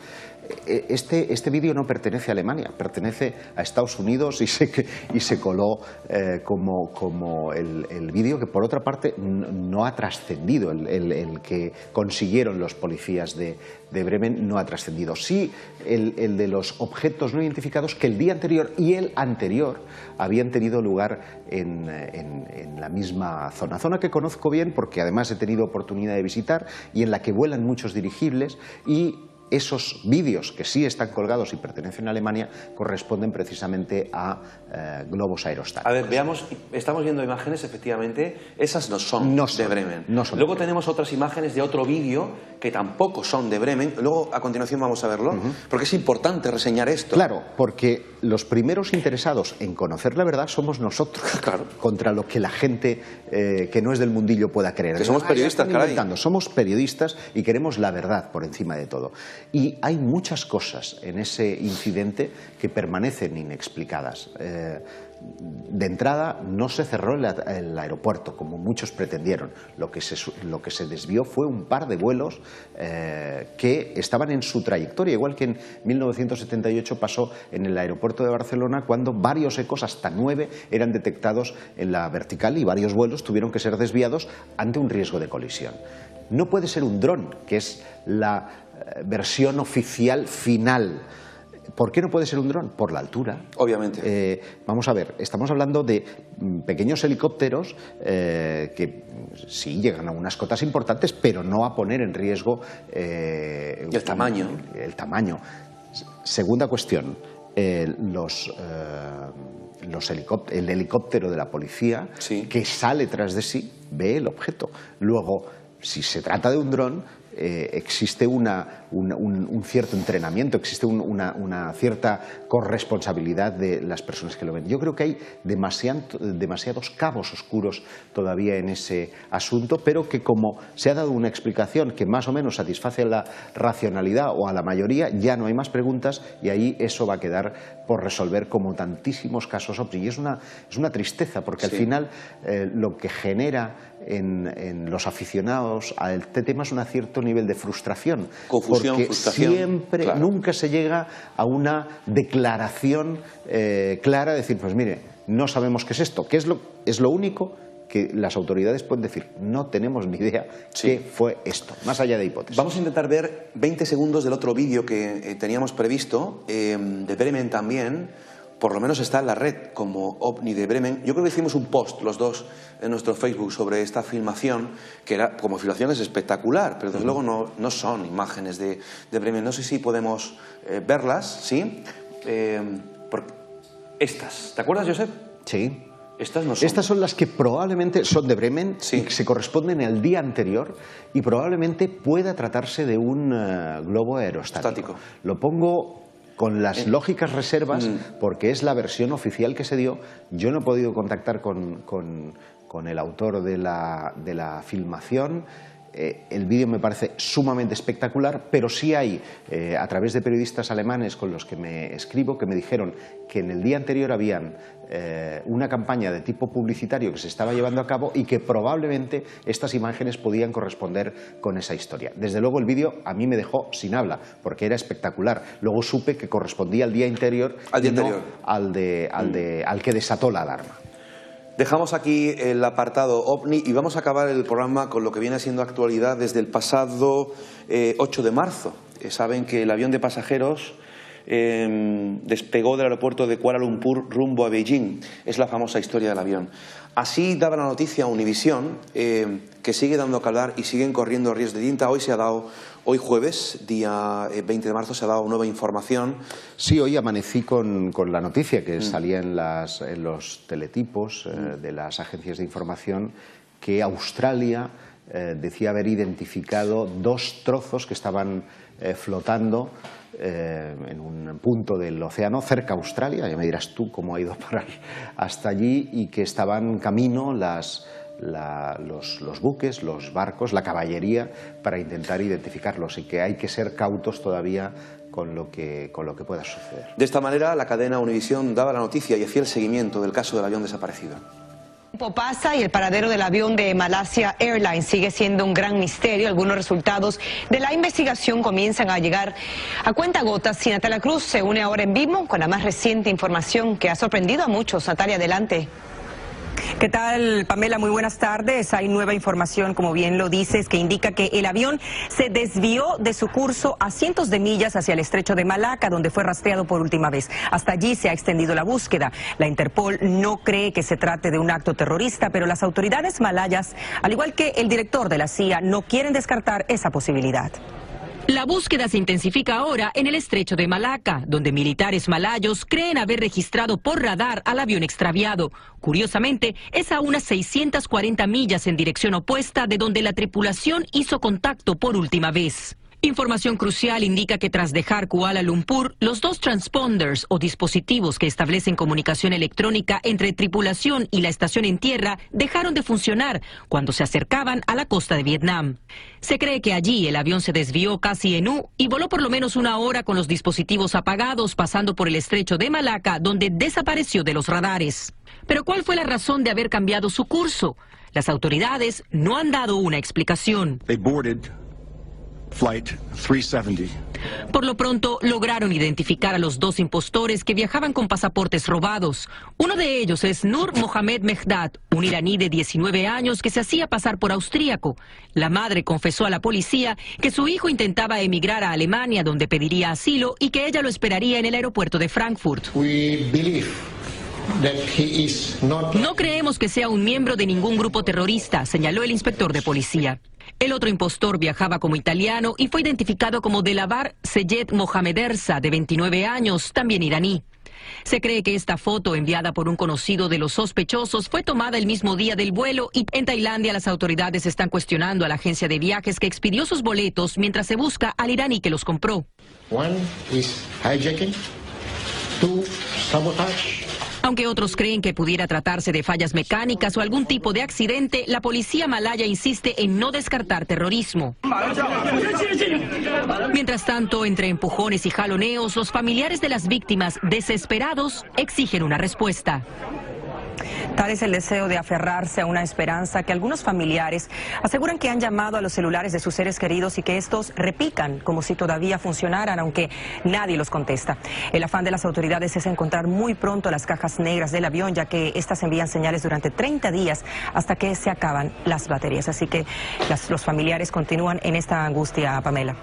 Este vídeo no pertenece a Alemania, pertenece a Estados Unidos y se coló como el vídeo que, por otra parte, no ha trascendido. El que consiguieron los policías de Bremen no ha trascendido. Sí, el de los objetos no identificados, que el día anterior y el anterior habían tenido lugar en la misma zona que conozco bien porque además he tenido oportunidad de visitar y en la que vuelan muchos dirigibles, y esos vídeos que sí están colgados y pertenecen a Alemania corresponden precisamente a globos aerostáticos. A ver, veamos, estamos viendo imágenes, efectivamente, esas no son de Bremen. Luego tenemos otras imágenes de otro vídeo que tampoco son de Bremen. Luego, a continuación, vamos a verlo, porque es importante reseñar esto. Claro, porque los primeros interesados en conocer la verdad somos nosotros, claro, contra lo que la gente que no es del mundillo pueda creer. Que somos periodistas, caray. Somos periodistas y queremos la verdad por encima de todo. Y hay muchas cosas en ese incidente que permanecen inexplicadas. De entrada, no se cerró el aeropuerto, como muchos pretendieron. Lo que se desvió fue un par de vuelos que estaban en su trayectoria, igual que en 1978 pasó en el aeropuerto de Barcelona, cuando varios ecos, hasta 9, eran detectados en la vertical y varios vuelos tuvieron que ser desviados ante un riesgo de colisión. No puede ser un dron, que es la versión oficial final. ¿Por qué no puede ser un dron? Por la altura. Obviamente. Vamos a ver, estamos hablando de pequeños helicópteros que sí llegan a unas cotas importantes, pero no a poner en riesgo el tamaño. Segunda cuestión, el helicóptero de la policía que sale tras de sí ve el objeto. Luego, si se trata de un dron, existe un cierto entrenamiento, existe una cierta corresponsabilidad de las personas que lo ven. Yo creo que hay demasiados cabos oscuros todavía en ese asunto, pero que, como se ha dado una explicación que más o menos satisface a la racionalidad o a la mayoría, ya no hay más preguntas y ahí eso va a quedar por resolver, como tantísimos casos OVNI. Y es una tristeza, porque al final lo que genera en los aficionados a este tema es un cierto nivel de frustración. Confusión, porque frustración. Siempre, claro, nunca se llega a una declaración clara de decir, pues mire, no sabemos qué es esto, que es lo único que las autoridades pueden decir. No tenemos ni idea qué fue esto, más allá de hipótesis. Vamos a intentar ver 20 segundos del otro vídeo que teníamos previsto, de Bremen también. Por lo menos está en la red como OVNI de Bremen. Yo creo que hicimos un post los dos en nuestro Facebook sobre esta filmación, que era, como filmación es espectacular, pero desde luego no son imágenes de Bremen. No sé si podemos verlas, ¿sí? Estas, ¿te acuerdas, Josep? Sí. Estas no son. Estas son las que probablemente son de Bremen y que se corresponden al día anterior, y probablemente pueda tratarse de un globo aerostático. Lo pongo con las lógicas reservas, porque es la versión oficial que se dio. Yo no he podido contactar con el autor de la filmación. El vídeo me parece sumamente espectacular, pero sí hay, a través de periodistas alemanes con los que me escribo, que me dijeron que en el día anterior habían una campaña de tipo publicitario que se estaba llevando a cabo y que probablemente estas imágenes podían corresponder con esa historia. Desde luego el vídeo a mí me dejó sin habla, porque era espectacular. Luego supe que correspondía al día anterior, al que desató la alarma. Dejamos aquí el apartado OVNI y vamos a acabar el programa con lo que viene siendo actualidad desde el pasado 8 de marzo. Saben que el avión de pasajeros despegó del aeropuerto de Kuala Lumpur rumbo a Beijing. Es la famosa historia del avión. Así daba la noticia a Univisión, que sigue dando que hablar y siguen corriendo riesgos de tinta. Hoy jueves, día 20 de marzo, se ha dado nueva información. Sí, hoy amanecí con la noticia que salía en los teletipos de las agencias de información, que Australia decía haber identificado 2 trozos que estaban flotando en un punto del océano cerca a Australia. Ya me dirás tú cómo ha ido a parar hasta allí, y que estaban camino los buques, los barcos, la caballería, para intentar identificarlos, y que hay que ser cautos todavía con lo que pueda suceder. De esta manera, la cadena Univisión daba la noticia y hacía el seguimiento del caso del avión desaparecido. El tiempo pasa y el paradero del avión de Malaysia Airlines sigue siendo un gran misterio. Algunos resultados de la investigación comienzan a llegar a cuentagotas, y Natalia Cruz se une ahora en vivo con la más reciente información que ha sorprendido a muchos. Natalia, adelante. ¿Qué tal, Pamela? Muy buenas tardes. Hay nueva información, como bien lo dices, que indica que el avión se desvió de su curso a cientos de millas hacia el estrecho de Malaca, donde fue rastreado por última vez. Hasta allí se ha extendido la búsqueda. La Interpol no cree que se trate de un acto terrorista, pero las autoridades malayas, al igual que el director de la CIA, no quieren descartar esa posibilidad. La búsqueda se intensifica ahora en el estrecho de Malaca, donde militares malayos creen haber registrado por radar al avión extraviado. Curiosamente, es a unas 640 millas en dirección opuesta de donde la tripulación hizo contacto por última vez. Información crucial indica que tras dejar Kuala Lumpur, los 2 transponders o dispositivos que establecen comunicación electrónica entre tripulación y la estación en tierra dejaron de funcionar cuando se acercaban a la costa de Vietnam. Se cree que allí el avión se desvió casi en U y voló por lo menos 1 hora con los dispositivos apagados, pasando por el estrecho de Malaca, donde desapareció de los radares. Pero ¿cuál fue la razón de haber cambiado su curso? Las autoridades no han dado una explicación. Flight 370. Por lo pronto, lograron identificar a los 2 impostores que viajaban con pasaportes robados. Uno de ellos es Nur Mohamed Mehdad, un iraní de 19 años que se hacía pasar por austríaco. La madre confesó a la policía que su hijo intentaba emigrar a Alemania, donde pediría asilo, y que ella lo esperaría en el aeropuerto de Frankfurt. No creemos que sea un miembro de ningún grupo terrorista, señaló el inspector de policía. El otro impostor viajaba como italiano y fue identificado como Delabar Seyed Mohammederza, de 29 años, también iraní. Se cree que esta foto, enviada por un conocido de los sospechosos, fue tomada el mismo día del vuelo, y en Tailandia las autoridades están cuestionando a la agencia de viajes que expidió sus boletos mientras se busca al iraní que los compró. 1 is hijacking, 2 sabotage. Aunque otros creen que pudiera tratarse de fallas mecánicas o algún tipo de accidente, la policía malaya insiste en no descartar terrorismo. Mientras tanto, entre empujones y jaloneos, los familiares de las víctimas, desesperados, exigen una respuesta. Tal es el deseo de aferrarse a una esperanza que algunos familiares aseguran que han llamado a los celulares de sus seres queridos y que estos repican como si todavía funcionaran, aunque nadie los contesta. El afán de las autoridades es encontrar muy pronto las cajas negras del avión, ya que estas envían señales durante 30 días hasta que se acaban las baterías. Así que los familiares continúan en esta angustia, Pamela.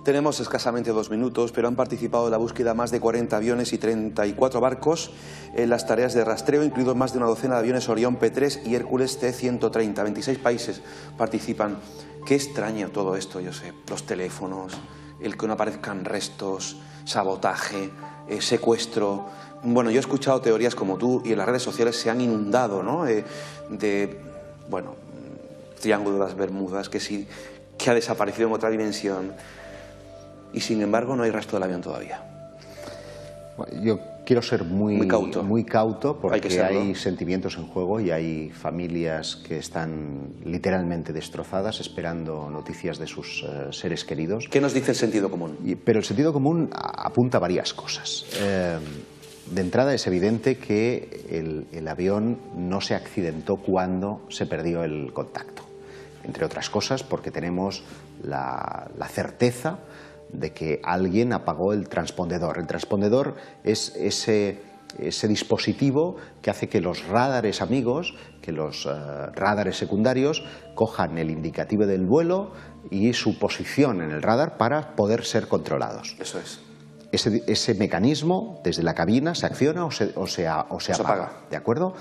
Tenemos escasamente 2 minutos, pero han participado en la búsqueda más de 40 aviones y 34 barcos en las tareas de rastreo, incluidos más de una docena de aviones Orión P3 y Hércules C-130. 26 países participan. Qué extraño todo esto, yo sé. Los teléfonos, el que no aparezcan restos, sabotaje, secuestro. Bueno, yo he escuchado teorías como tú, y en las redes sociales se han inundado, ¿no? Bueno, Triángulo de las Bermudas, que ha desaparecido en otra dimensión. Y sin embargo no hay rastro del avión todavía. Yo quiero ser muy cauto porque hay sentimientos en juego y hay familias que están literalmente destrozadas esperando noticias de sus seres queridos. ¿Qué nos dice el sentido común? Pero el sentido común apunta a varias cosas. De entrada es evidente que el avión no se accidentó cuando se perdió el contacto. Entre otras cosas porque tenemos la certeza de que alguien apagó el transpondedor. El transpondedor es ese dispositivo que hace que los radares amigos, que los radares secundarios cojan el indicativo del vuelo y su posición en el radar para poder ser controlados. Eso es. ese mecanismo desde la cabina se acciona o se apaga, ¿de acuerdo?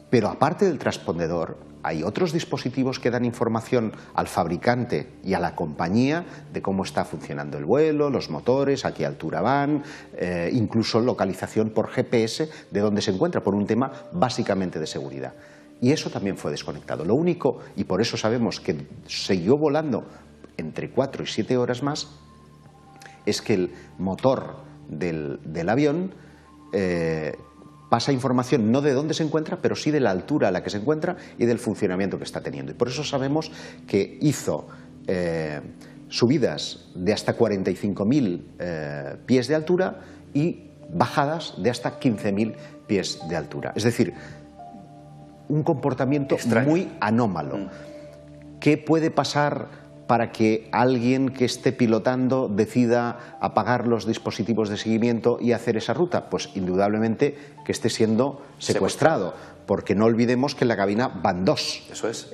Pero aparte del transpondedor, hay otros dispositivos que dan información al fabricante y a la compañía de cómo está funcionando el vuelo, los motores, a qué altura van, incluso localización por GPS de dónde se encuentra, por un tema básicamente de seguridad. Y eso también fue desconectado. Lo único, y por eso sabemos que siguió volando entre 4 y 7 horas más, es que el motor del avión pasa información no de dónde se encuentra, pero sí de la altura a la que se encuentra y del funcionamiento que está teniendo. Y por eso sabemos que hizo subidas de hasta 45.000 pies de altura y bajadas de hasta 15.000 pies de altura. Es decir, un comportamiento muy anómalo. ¿Qué puede pasar para que alguien que esté pilotando decida apagar los dispositivos de seguimiento y hacer esa ruta? Pues indudablemente que esté siendo secuestrado, porque no olvidemos que en la cabina van dos. Eso es.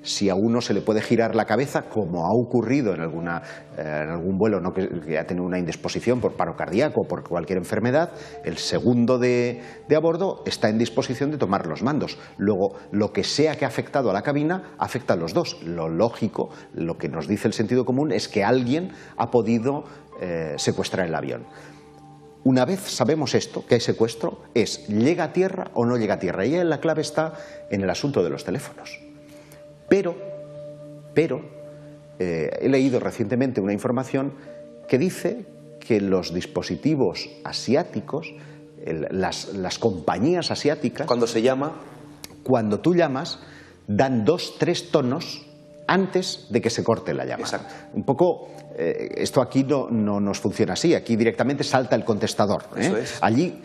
Si a uno se le puede girar la cabeza, como ha ocurrido en algún vuelo que ha tenido una indisposición por paro cardíaco o por cualquier enfermedad, el segundo de a bordo está en disposición de tomar los mandos. Luego, lo que sea que ha afectado a la cabina, afecta a los dos. Lo lógico, lo que nos dice el sentido común, es que alguien ha podido secuestrar el avión. Una vez sabemos esto, que hay secuestro, es ¿llega a tierra o no llega a tierra? Y ahí la clave está en el asunto de los teléfonos. Pero he leído recientemente una información que dice que los dispositivos asiáticos, las compañías asiáticas, cuando tú llamas, dan 2-3 tonos antes de que se corte la llamada. Exacto. Un poco, esto aquí no nos funciona así, aquí directamente salta el contestador. Eso es. Allí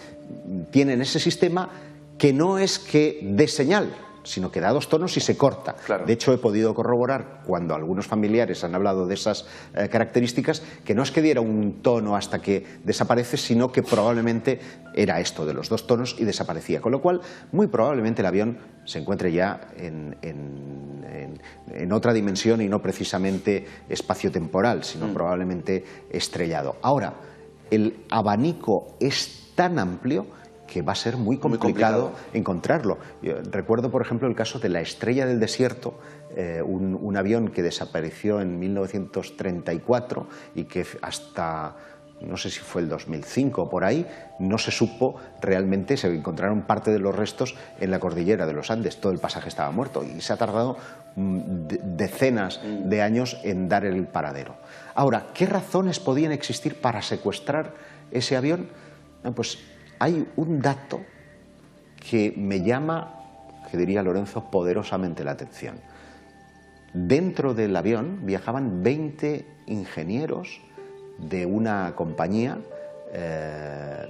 tienen ese sistema que no es que dé señal, sino que da 2 tonos y se corta. Claro. De hecho, he podido corroborar, cuando algunos familiares han hablado de esas características, que no es que diera un tono hasta que desaparece, sino que probablemente era esto, de los 2 tonos, y desaparecía. Con lo cual, muy probablemente el avión se encuentre ya en otra dimensión y no precisamente espacio-temporal, sino probablemente estrellado. Ahora, el abanico es tan amplio que va a ser muy complicado encontrarlo. Yo recuerdo, por ejemplo, el caso de la Estrella del Desierto, un avión que desapareció en 1934 y que hasta, no sé si fue el 2005 o por ahí, no se supo realmente, se encontraron parte de los restos en la cordillera de los Andes, todo el pasaje estaba muerto y se ha tardado decenas de años en dar el paradero. Ahora, ¿qué razones podían existir para secuestrar ese avión? Pues hay un dato que me llama, que diría Lorenzo, poderosamente la atención. Dentro del avión viajaban 20 ingenieros de una compañía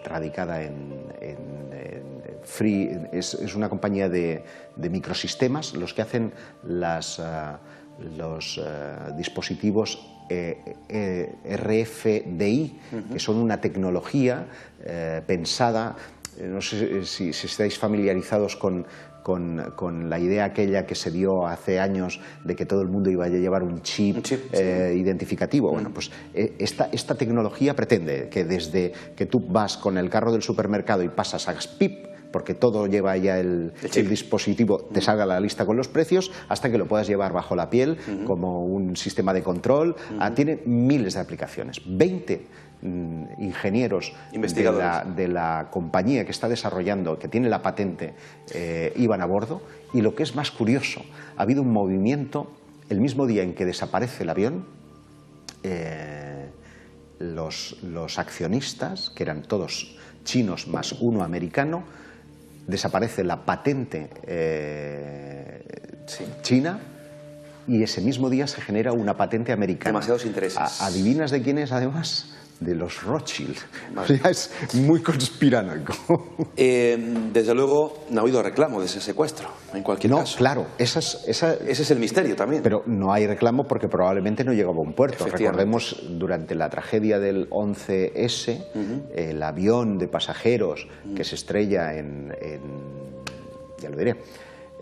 radicada en Free, es una compañía de microsistemas, los que hacen los dispositivos RFDI, que son una tecnología pensada, no sé si estáis familiarizados con la idea aquella que se dio hace años de que todo el mundo iba a llevar un chip identificativo. Bueno, pues esta tecnología pretende que desde que tú vas con el carro del supermercado y pasas a PIP, porque todo lleva ya el dispositivo, te salga la lista con los precios, hasta que lo puedas llevar bajo la piel como un sistema de control. Tiene miles de aplicaciones. 20 ingenieros de la compañía que está desarrollando, que tiene la patente, iban a bordo. Y lo que es más curioso, ha habido un movimiento el mismo día en que desaparece el avión. Los accionistas, que eran todos chinos más uno americano, desaparece la patente china y ese mismo día se genera una patente americana. Demasiados intereses. ¿Adivinas de quién es, además? De los Rothschild. O sea, es muy conspiranoico. Desde luego no ha habido reclamo de ese secuestro, en cualquier caso. Claro, ese es el misterio también. Pero no hay reclamo porque probablemente no llegaba a un puerto. Recordemos, durante la tragedia del 11S, el avión de pasajeros que se estrella ya lo diré,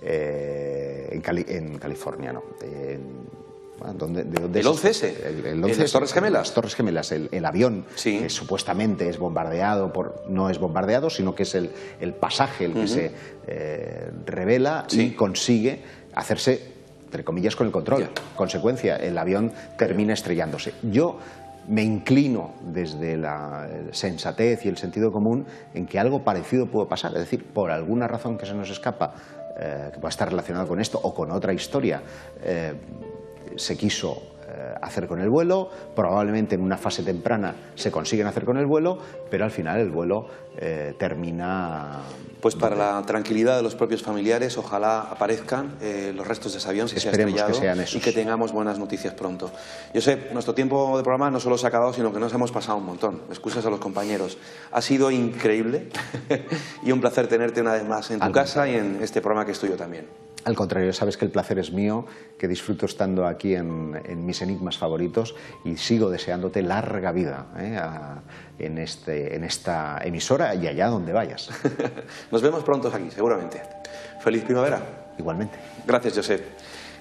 en California, no, ¿El 11S? El 11S, ¿Las Torres Gemelas? Las Torres Gemelas, el avión que supuestamente es bombardeado, no es bombardeado, sino que es el pasaje el que se revela y consigue hacerse, entre comillas, con el control. Consecuencia, el avión termina estrellándose. Yo me inclino desde la sensatez y el sentido común en que algo parecido puede pasar. Es decir, por alguna razón que se nos escapa, que pueda estar relacionado con esto o con otra historia, se quiso hacer con el vuelo, probablemente en una fase temprana se consiguen hacer con el vuelo, pero al final el vuelo termina... Pues para la tranquilidad de los propios familiares, ojalá aparezcan los restos de ese avión si se ha estrellado y que tengamos buenas noticias pronto. Josep, nuestro tiempo de programa no solo se ha acabado, sino que nos hemos pasado un montón. Excusas a los compañeros. Ha sido increíble y un placer tenerte una vez más en tu casa y en este programa que es tuyo también. Al contrario, sabes que el placer es mío, que disfruto estando aquí en mis enigmas favoritos y sigo deseándote larga vida en esta emisora y allá donde vayas. Nos vemos pronto aquí, seguramente. Feliz primavera. Igualmente. Gracias, Josep.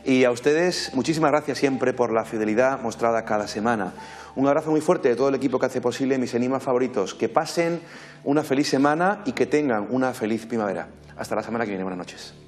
Y a ustedes, muchísimas gracias siempre por la fidelidad mostrada cada semana. Un abrazo muy fuerte de todo el equipo que hace posible mis enigmas favoritos. Que pasen una feliz semana y que tengan una feliz primavera. Hasta la semana que viene. Buenas noches.